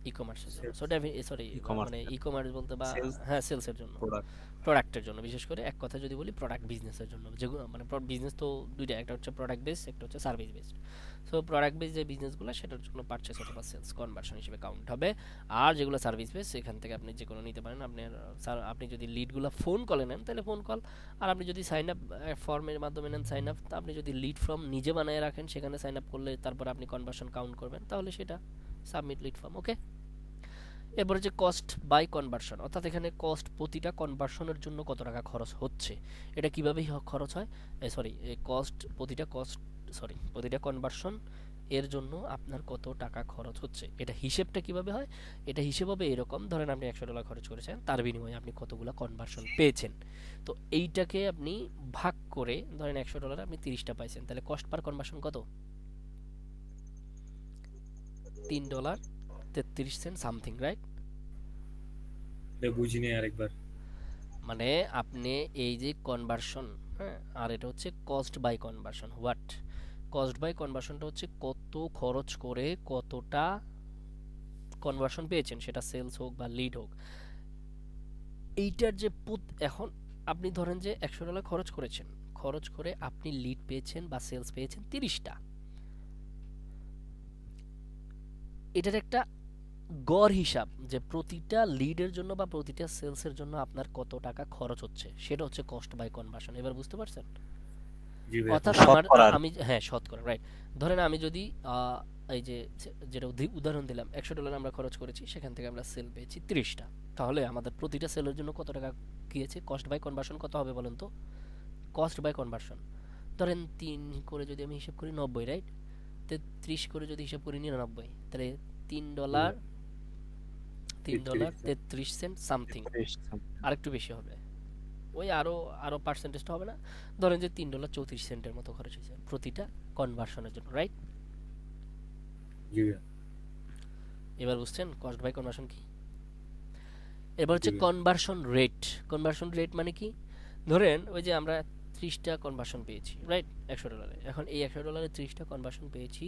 ই কমার্সের জন্য। সো সরি, ই-কমার্স মানে ই কমার্স বলতে বা সেলস হ্যাঁ সেলসের জন্য, প্রোডাক্ট। প্রোডাক্টের জন্য। বিশেষ করে এক কথা যদি বলি প্রোডাক্ট বিজনেসের জন্য, যেগুলো মানে বিজনেস তো দুইটা, একটা হচ্ছে প্রোডাক্ট বেস, একটা হচ্ছে service based. So product base যে বিজনেসগুলো সেটার জন্য পারচেস অথবা সেলস কনভার্সন হিসেবে কাউন্ট হবে। আর যেগুলো সার্ভিস বেস সেখান থেকে আপনি যে কোনো নিতে পারেন। আপনি যদি লিডগুলো ফোন কলে নেন তাহলে ফোন কল, আর আপনি যদি সাইন আপ ফর্মের মাধ্যমে নেন সাইন আপ, আপনি যদি লিড ফর্ম নিজে বানিয়ে রাখেন সেখানে সাইন আপ করলে তারপর আপনি কনভার্সন কাউন্ট করবেন, তাহলে সেটা সাবমিট লিড ফর্ম। ওকে, এরপর হচ্ছে কস্ট বাই কনভার্সন, অর্থাৎ এখানে কস্ট প্রতিটা কনভার্সনের জন্য কত টাকা খরচ হচ্ছে, এটা কিভাবে খরচ হয়, সরি প্রতিটা কনভার্সন এর জন্য আপনার কত টাকা খরচ হচ্ছে, এটা হিসেবটা কিভাবে হয়, এটা হিসেব হবে এরকম। ধরেন আপনি $100 খরচ করেছেন, তার বিনিময়ে আপনি কতগুলো কনভার্সন পেয়েছেন। তো এইটাকে আপনি ভাগ করে ধরেন $100 আপনি 30টা পাইছেন, তাহলে কস্ট পার কনভার্সন কত, $3.33 সামথিং, রাইট। এটা বুঝিনি আরেকবার। মানে আপনি এই যে কনভার্সন, হ্যাঁ, আর এটা হচ্ছে cost by conversion. What, cost by কনভার্সনটা হচ্ছে কত খরচ করে কতটা কনভার্সন পেয়েছেন, সেটা সেলস হোক বা লিড হোক। এইটার যে এখন আপনি ধরেন যে $100 খরচ করেছেন, খরচ করে আপনি লিড পেয়েছেন বা সেলস পেয়েছেন 30টা। এটার একটা গড় হিসাব যে প্রতিটা লিডের জন্য বা প্রতিটা সেলসের জন্য আপনার কত টাকা খরচ হচ্ছে, সেটা হচ্ছে কস্ট বাই কনভার্সন। এবার বুঝতে পারছেন? জি ভাই। অর্থাৎ আমি হ্যাঁ শতকরা, রাইট। ধরেন আমি যদি এই যে যেটা উদাহরণ দিলাম, $100 আমরা খরচ করেছি, সেখান থেকে আমরা সেল পেয়েছি 30টা, তাহলে আমাদের প্রতিটা সেলের জন্য কত টাকা গিয়েছে, কস্ট বাই কনভার্সন কত হবে বলেন তো, কস্ট বাই কনভার্সন। ধরেন 3 করে যদি আমি হিসাব করি 90, রাইট। 33 করে যদি হিসাব করি 99, তাহলে $3 $3.33 সামথিং, আরেকটু বেশি হবে, ওই আরো পার্সেন্টেজটা হবে না, ধরেন যে $3.34 মতো খরচ হয়েছে প্রতিটা কনভার্সনের জন্য, রাইট। জি ভাই। এবার বুঝছেন কস্ট বাই কনভার্সন কি। এবার হচ্ছে কনভার্সন রেট। কনভার্সন রেট মানে কি, ধরেন ওই যে আমরা 30টা কনভার্সন পেয়েছি, রাইট, $100। এখন এই $100 30টা কনভার্সন পেয়েছি,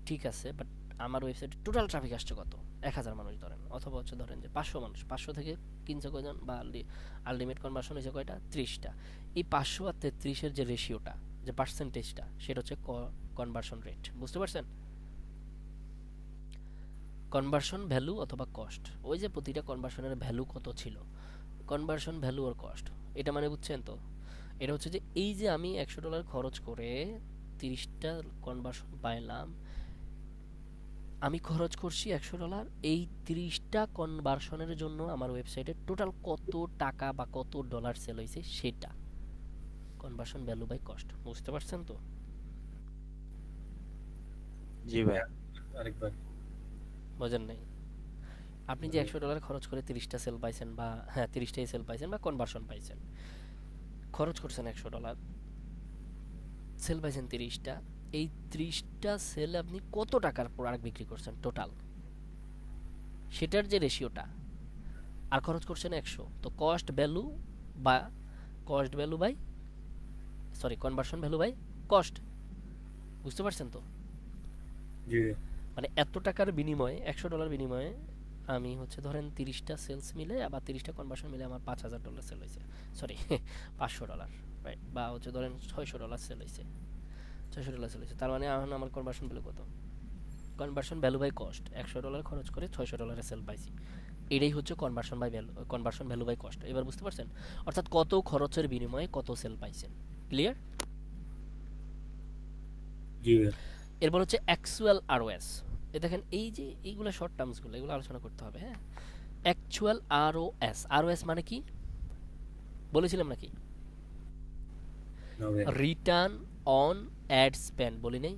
ঠিক আছে, বাট আমার ওয়েবসাইটে টোটাল ট্রাফিক আসছে কত, 1000 মানুষ ধরেন, অথবা হচ্ছে ধরেন যে 500 মানুষ, 500 থেকে কিনছে কয়জন, বা আলটিমেট কনভার্সন হয়েছে কয়টা, 30টা। এই 500 আর 33-এর যে রেশিওটা, যে পার্সেন্টেজটা, সেটা হচ্ছে কনভার্সন রেট। বুঝতে পারছেন? কনভার্সন ভ্যালু অথবা কস্ট, ওই যে প্রতিটা কনভার্সনের ভ্যালু কত ছিল, কনভার্সন ভ্যালু আর কস্ট, এটা মানে বুঝছেন তো। এটা হচ্ছে যে এই যে আমি $100 খরচ করে 30টা কনভার্সন পাইলাম, আমি খরচ করছি $100, এই 30টা কনভার্সনের জন্য আমার ওয়েবসাইটে টোটাল কত টাকা বা কত ডলার সেল হয়েছে, সেটা কনভার্সন ভ্যালু বাই কস্ট। বুঝতে পারছেন তো? জি ভাই। আরেকবার। বোঝেন নাই? আপনি যে $100 খরচ করে 30টা সেল পাইছেন, বা হ্যাঁ 30টাই সেল পাইছেন বা কনভার্সন পাইছেন, খরচ করছেন $100, সেল পাইছেন 30টা, এই 30টা সেল আপনি কত টাকার প্রোডাক্ট বিক্রি করছেন টোটাল, সেটার যে রেশিওটা, আর খরচ করছেন 100, তো cost value by conversion value by cost. বুঝতে পারছেন তো? জি ভাই। মানে এত টাকার বিনিময়ে, $100 বিনিময়ে আমি হচ্ছে ধরেন 30টা সেলস মিলে আবার 30টা কনভার্সন মিলে আমার $5,000 সেল হয়েছে, সরি $500, রাইট, বা হচ্ছে ধরেন $600 সেল হয়েছে, $600 সেল হয়েছে, তার মানে এখন আমার কনভার্সন ভ্যালু কত? কনভার্সন ভ্যালু বাই কস্ট, $100 খরচ করে $600 সেল পাইছি, এটাই হচ্ছে conversion by value, conversion value by cost. এবার বুঝতে পারছেন, অর্থাৎ কত খরচের বিনিময়ে কত সেল পাইছেন। ক্লিয়ার? জি ভাইয়া। এরপর হচ্ছে অ্যাকচুয়াল আরওএস। এ দেখেন এই যে এইগুলো শর্ট টার্মসগুলো, এগুলো আলোচনা করতে হবে। হ্যাঁ, অ্যাকচুয়াল আরওএস, আরওএস মানে কি বলেছিলাম নাকি? না ভাইয়া। রিটার্ন অন অ্যাড স্পেন্ড বলি নাই?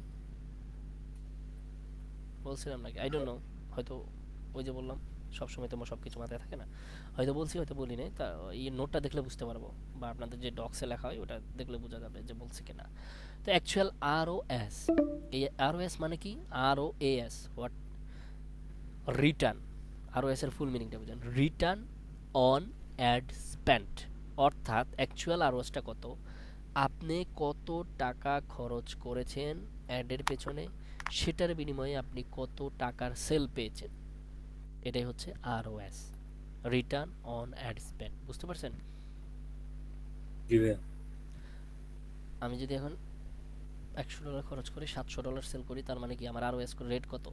বলছিলাম নাকি? আই ডোন্ট নো, হয়তো ওই যে বললাম সবসময় তোমার সব কিছু মাথায় থাকে না, হয়তো বলছি হয়তো বলি নাই। তা এই নোটটা দেখলে বুঝতে পারবো, বা আপনাদের যে ডক্সে লেখা হয় ওটা দেখলে বোঝা যাবে যে বলছি কিনা। তো অ্যাকচুয়াল আরওএস, এই আরওএস মানে কি? ROS what? রিটার্ন, আরওএস এর ফুল মিনিংটা বুঝেন, রিটার্ন অন অ্যাড স্পেন্ড। অর্থাৎ অ্যাকচুয়াল আরওএসটা কত, আপনি কত টাকা খরচ করেছেন অ্যাডের পেছনে, সেটার বিনিময়ে আপনি কত টাকার সেল পেয়েছেন, এটাই হচ্ছে ROS, return on add spend. বুঝতে পারছেন? জি ভাইয়া। আমি যদি এখন $100 খরচ করে $700 সেল করি, তার মানে কি আমার আরওএস রেট কত?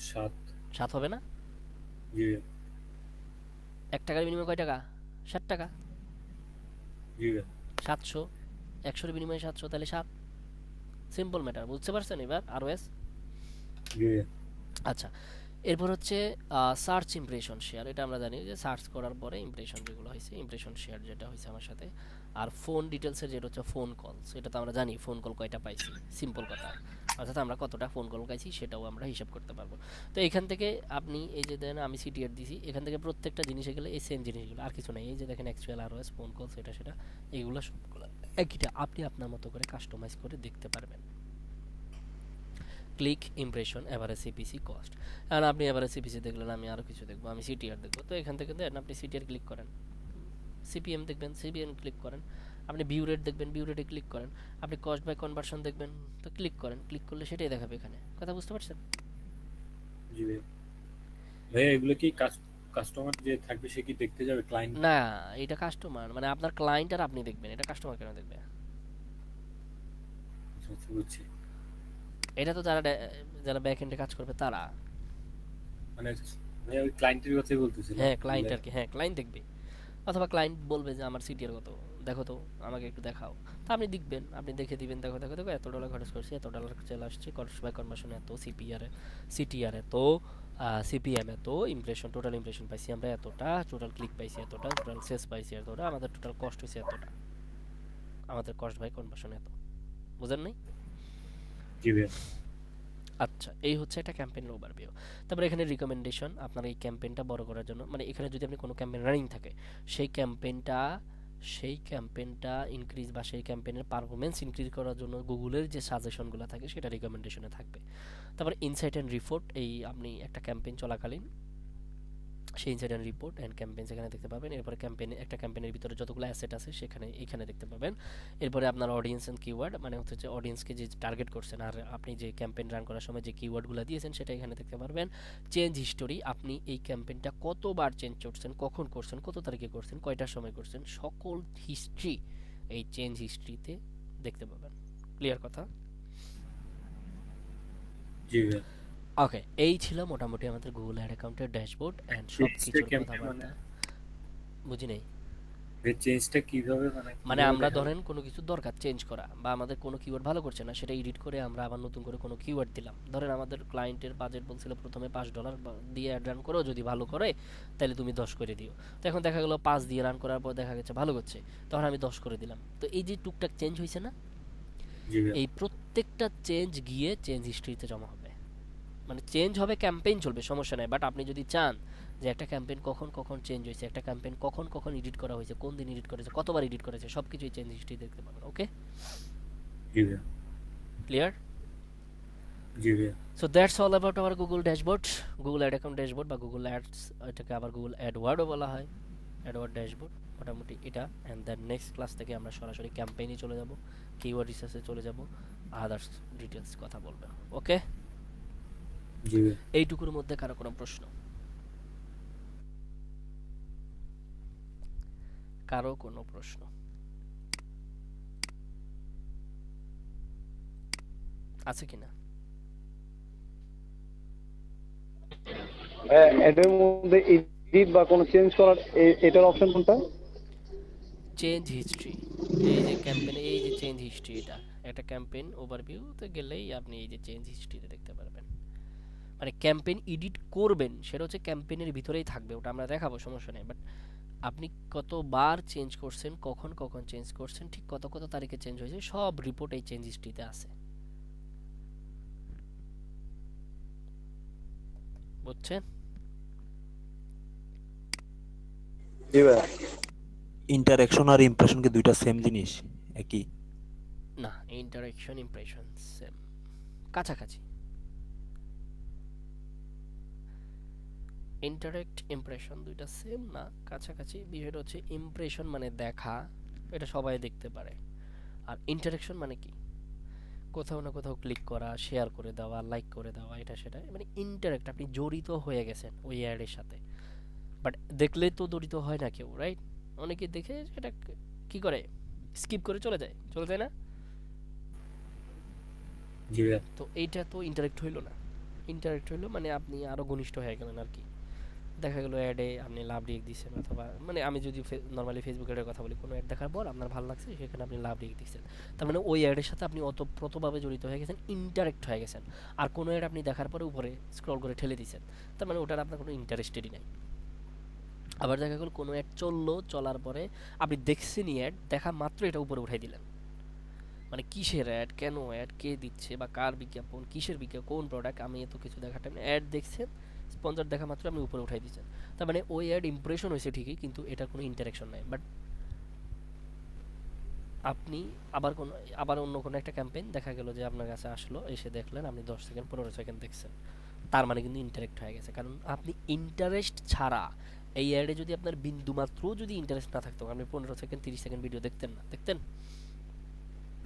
7। 7 হবে না? জি ভাইয়া। 1 টাকার বিনিময়ে কয় টাকা? 7 টাকা। জি ভাইয়া। 700, 100 বিনিময়ে 700, তাহলে 7। Simple matter. বুঝতে পারছেন এবার আরওএস? জি ভাইয়া। আচ্ছা, এরপর হচ্ছে সার্চ ইমপ্রেশন শেয়ার। এটা আমরা জানি যে সার্চ করার পরে ইমপ্রেশন যেগুলো হয়েছে, ইমপ্রেশন শেয়ার যেটা হয়েছে আমার সাথে। আর ফোন ডিটেলসের যেটা হচ্ছে ফোন কল, সেটা তো আমরা জানি ফোন কল কয়টা পাইছি, সিম্পল কথা। অর্থাৎ আমরা কতটা ফোন কল পাইছি সেটাও আমরা হিসাব করতে পারবো। তো এখান থেকে আপনি এই যে দেন আমি সিটিআর দিছি, এখান থেকে প্রত্যেকটা জিনিসে গেলে এই সেম জিনিসগুলো, আর কিছু নাই। এই যে দেখেন অ্যাকচুয়াল আরওএস, ফোন কল, সেটা এইগুলো সবগুলো একইটা, আপনি আপনার মতো করে কাস্টমাইজ করে দেখতে পারবেন। Click, impression, average CPC, cost. আর আপনি এভারেজ সিপিসি দেখলেন, আমি আরও কিছু দেখবো, আমি সিটিআর দেখবো। তো এখান থেকে দেন আপনি সিটিআর ক্লিক করেন, সিপিএম দেখবেন, সিপিএম ক্লিক করেন, আপনি ভিউ রেট দেখবেন, ভিউ রেটে ক্লিক করেন, আপনি কস্ট বাই কনভার্সন দেখবেন, তো ক্লিক করেন, ক্লিক করলে সেটাই দেখাবে এখানে। কথা বুঝতে পারছেন? জি ভাইয়া। ভাইয়া এগুলো কি কাস্টমার যে থাকবে সে কি দেখতে যাবে, ক্লায়েন্ট? না, এটা কাস্টমার মানে আপনার ক্লায়েন্ট আর আপনি দেখবেন, এটা কাস্টমার কেন দেখবে? আচ্ছা আচ্ছা, বুঝছি। এটা তো যারা ব্যাক এন্ডে কাজ করবে তারা। মানে ভাইয়া ওই ক্লায়েন্টের কথাই বলতেছিলাম। হ্যাঁ, ক্লায়েন্ট আর কি, হ্যাঁ ক্লায়েন্ট দেখবে। অথবা ক্লায়েন্ট বলবে যে আমার সিটিআর কত, দেখো তো, আমাকে একটু দেখাও। তা আপনি দেখবেন, আপনি দেখে দিবেন, দেখো দেখো দেখো $এত খরচ করছি, $এত চলে আসছে, কস্ট বাই কনভার্সন এত, সিটিআর এত, সিপিএম এত, ইমপ্রেশন, টোটাল ইমপ্রেশন পাইছি আমরা এতটা, টোটাল ক্লিক পাইছি এতটা, টোটাল সেলস পাইছি এতটা, আমাদের টোটাল কস্ট হয়েছে এতটা, আমাদের কস্ট বাই কনভার্সন এত। বুঝেন নাই? জি ভাইয়া। আচ্ছা, এই হচ্ছে একটা ক্যাম্পেইনের ওভারভিউ। তারপরে এখানে রিকমেন্ডেশন, আপনার এই ক্যাম্পেইনটা বড় করার জন্য, মানে এখানে যদি আপনি কোনো ক্যাম্পেইন রানিং থাকে, সেই ক্যাম্পেইনটা ইনক্রিজ বা সেই ক্যাম্পেইনের পারফরমেন্স ইনক্রিজ করার জন্য গুগলের যে সাজেশনগুলো থাকে সেটা রিকমেন্ডেশনে থাকবে। তারপরে ইনসাইট অ্যান্ড রিপোর্ট, এই আপনি একটা ক্যাম্পেইন চলাকালীন সেই insight and report and campaign এখানে দেখতে পাবেন। এরপরে একটা ক্যাম্পেইনের ভিতরে যতগুলো অ্যাসেট আছে এখানে দেখতে পাবেন। এরপরে আপনার অডিয়েন্স অ্যান্ড কিওয়ার্ড, মানে হচ্ছে যে অডিয়েন্সকে যে টার্গেট করছেন আর আপনি যে ক্যাম্পেইন রান করার সময় যে কিওয়ার্ডগুলো দিয়েছেন সেটা এখানে দেখতে পারবেন। চেঞ্জ হিস্টোরি, আপনি এই ক্যাম্পেইনটা কতবার চেঞ্জ করছেন, কখন করছেন, কত তারিখে করছেন, কয়টার সময় করছেন, সকল হিস্ট্রি এই চেঞ্জ হিস্ট্রিতে দেখতে পাবেন। ক্লিয়ার কথা? জি ভাইয়া। ওকে, এই ছিল মোটামুটি আমাদের গুগল অ্যাড অ্যাকাউন্টের ড্যাশবোর্ড অ্যান্ড সব কিছুর কথাবার্তা। বুঝি নাই। চেঞ্জটা কিভাবে, মানে কিভাবে আমরা দেখাবো? ধরেন কোনো কিছু দরকার চেঞ্জ করা, বা আমাদের কোনো কিওয়ার্ড ভালো করছে না, সেটা এডিট করে আমরা আবার নতুন করে কোনো কিওয়ার্ড দিলাম। ধরেন আমাদের ক্লায়েন্টের বাজেট বলছিল প্রথমে $5 দিয়ে অ্যাড রান করো, যদি ভালো করে তাহলে তুমি 10 করে দিও। তো এখন দেখা গেলো 5 দিয়ে রান করার পর দেখা গেছে ভালো করছে, তখন আমি 10 করে দিলাম। তো এই যে টুকটাক চেঞ্জ হয়েছে না, জি ভাইয়া। এই প্রত্যেকটা চেঞ্জ গিয়ে চেঞ্জ হিস্ট্রিতে জমা হবে। মানে চেঞ্জ হবে, ক্যাম্পেইন চলবে, সমস্যা নাই। বাট আপনি যদি চান যে একটা ক্যাম্পেইন কখন কখন চেঞ্জ হয়েছে, একটা ক্যাম্পেইন কখন কখন এডিট করা হয়েছে, কোন দিন এডিট করেছে, কতবার এডিট করেছে, সব কিছুই চেঞ্জ হিস্ট্রি দেখতে পাবেন। ওকে, জি ভাইয়া। ক্লিয়ার? জি ভাইয়া। So that's all about our Google dashboard, Google ad account dashboard বা গুগল অ্যাডস, এটাকে আবার গুগল অ্যাডওয়ার্ডও বলা হয়, অ্যাডওয়ার্ড ড্যাশবোর্ড। মোটামুটি এটা। অ্যান্ড দেন নেক্সট ক্লাস থেকে আমরা সরাসরি ক্যাম্পেইনে চলে যাব, কিওয়ার্ড রিসার্চে চলে যাব, আদার্স ডিটেলস কথা বলবো। ওকে। জি ভাইয়া। এইটুকুর মধ্যে কারো কোনো প্রশ্ন? কারো কোনো প্রশ্ন আছে কিনা? এটার মধ্যে এডিট বা কোনো চেঞ্জ করার এটার অপশন কোনটা? চেঞ্জ হিস্ট্রি, এই যে ক্যাম্পেইন, এই যে চেঞ্জ হিস্ট্রি, এটা ক্যাম্পেইন ওভারভিউতে গেলেই আপনি এই যে চেঞ্জ হিস্ট্রিতে দেখতে পারবেন। মানে ক্যাম্পেইন এডিট করবেন সেটা হচ্ছে ক্যাম্পেইনের ভিতরেই থাকবে, ওটা আমরা দেখাবো, সমস্যা নেই। বাট আপনি কতবার চেঞ্জ করছেন, কখন কখন চেঞ্জ করছেন, ঠিক কত কত তারিখে চেঞ্জ হয়েছে, সব রিপোর্ট এই চেঞ্জ হিস্ট্রিতে আছে। বুঝছেন? জি ভাই। ইন্টারঅ্যাকশন আর ইমপ্রেশন কি দুইটা সেম জিনিস একই? না, ইন্টারেকশন ইমপ্রেশন সেম, কাছাকাছি। ইন্টারেক্ট ইমপ্রেশন দুইটা সেম না, কাছাকাছি। বিষয়টা হচ্ছে ইমপ্রেশন মানে দেখা, এটা সবাই দেখতে পারে। আর ইন্টারেকশন মানে কি? কোথাও না কোথাও ক্লিক করা, শেয়ার করে দেওয়া, লাইক করে দেওয়া, এটা সেটা, মানে ইন্টারেক্ট, আপনি জড়িত হয়ে গেছেন ওই অ্যাডের সাথে। বাট দেখলে তো জড়িত হয় না কেউ, রাইট? অনেকে দেখে সেটা কি করে, স্কিপ করে চলে যায়, চলে যায় না? জি ভাইয়া। তো এইটা তো ইন্টারেক্ট হইলো না। ইন্টারেক্ট হইলো মানে আপনি আরো ঘনিষ্ঠ হয়ে গেলেন আর কি। দেখা গেল অ্যাডে আপনি লাভ রিয়েক্ট দিচ্ছেন, অথবা মানে আমি যদি নর্মালি ফেসবুক অ্যাডের কথা বলি, কোনো অ্যাড দেখার পর আপনার ভালো লাগছে, সেখানে আপনি লাভ রিয়েক্ট দিচ্ছেন, তার মানে ওই অ্যাডের সাথে আপনি অতপ্রতভাবে জড়িত হয়ে গেছেন, ইন্টারেক্ট হয়ে গেছেন। আর কোনো অ্যাড আপনি দেখার পরে উপরে স্ক্রল করে ঠেলে দিচ্ছেন, তার মানে ওটার আপনার কোনো ইন্টারেস্টেডই নাই। আবার দেখা গেল কোনো অ্যাড চললো, চলার পরে আপনি দেখছেনই অ্যাড, দেখা মাত্র এটা উপরে উঠাই দিলেন। মানে কিসের অ্যাড, কেন অ্যাড, কে দিচ্ছে, বা কার বিজ্ঞাপন, কিসের বিজ্ঞাপন, কোন প্রোডাক্ট, আমি এত কিছু দেখার টাইম, অ্যাড দেখছেন, স্পন্সর দেখা মাত্র আপনি উপরে উঠাই দিচ্ছেন। তার মানে ওই অ্যাড ইমপ্রেশন হয়েছে ঠিকই, কিন্তু এটার কোনো ইন্টারাকশন নাই। বাট আপনি আবার অন্য কোনো একটা ক্যাম্পেইন দেখা গেল যে আপনার কাছে আসলো, এসে দেখলেন, আপনি 10 সেকেন্ড 15 সেকেন্ড দেখছেন, তার মানে কিন্তু ইন্টারেক্ট হয়ে গেছে। কারণ আপনি ইন্টারেস্ট ছাড়া এই অ্যাডে যদি আপনার বিন্দুমাত্র যদি ইন্টারেস্ট না থাকতো, আপনি 15 সেকেন্ড 30 সেকেন্ড ভিডিও দেখতেন না, দেখতেন?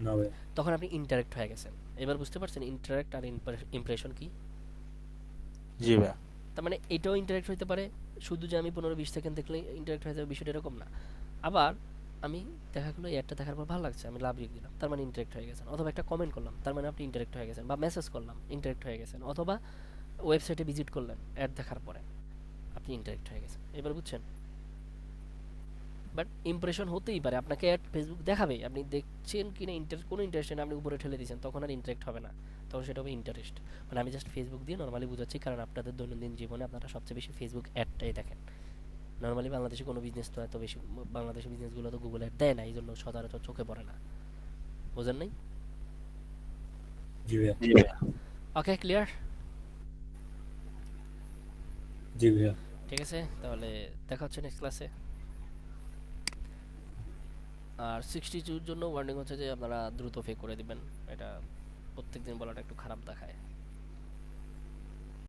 না ভাইয়া। তখন আপনি ইন্টারেক্ট হয়ে গেছেন। এবার বুঝতে পারছেন ইন্টারেক্ট আর ইমপ্রেশন কি? জি ভাইয়া। তার মানে এটাও ইন্টারেক্ট হইতে পারে, শুধু যে আমি 15-20 সেকেন্ড দেখলে ইন্টারেক্ট হয়ে যাবে, বিষয়টা এরকম না। আবার আমি দেখা গেলো এই অ্যাডটা দেখার পর ভালো লাগছে, আমি লাভ রিয়েক্ট দিলাম, তার মানে ইন্টারেক্ট হয়ে গেছেন। অথবা একটা কমেন্ট করলাম, তার মানে আপনি ইন্টারেক্ট হয়ে গেছেন। বা মেসেজ করলাম, ইন্টারেক্ট হয়ে গেছেন। অথবা ওয়েবসাইটে ভিজিট করলেন অ্যাড দেখার পরে, আপনি ইন্টারেক্ট হয়ে গেছেন। এবার বুঝছেন? বাট ইমপ্রেশন হতেই পারে, আপনাকে অ্যাড ফেসবুক দেখাবে, আপনি দেখছেন কি না, কোনো ইন্টারেস্ট নেই, আপনি উপরে ঠেলে দিয়েছেন, তখন আর ইন্টারেক্ট হবে না, তখন সেটা হবে ইন্টারেস্ট। মানে আমি জাস্ট ফেসবুক দিয়ে নর্মালি বুঝাচ্ছি, কারণ আপনাদের দৈনন্দিন জীবনে আপনারা সবচেয়ে বেশি ফেসবুক অ্যাডটাই দেখেন। নর্মালি বাংলাদেশে কোনো বিজনেস তো এত বেশি, বাংলাদেশের বিজনেসগুলো তো গুগল অ্যাড দেয় না, এই জন্য সচরাচর চোখে পড়ে না। বোঝেন নাই? জি ভাইয়া। জি ভাই। ওকে, ক্লিয়ার? জি ভাইয়া। ঠিক আছে, তাহলে দেখা হচ্ছে নেক্সট ক্লাসে। আর 62 জন্য ওয়ার্নিং হচ্ছে যে আপনারা দ্রুত পে করে দিবেন, এটা প্রত্যেকদিন বলাটা একটু খারাপ দেখায়।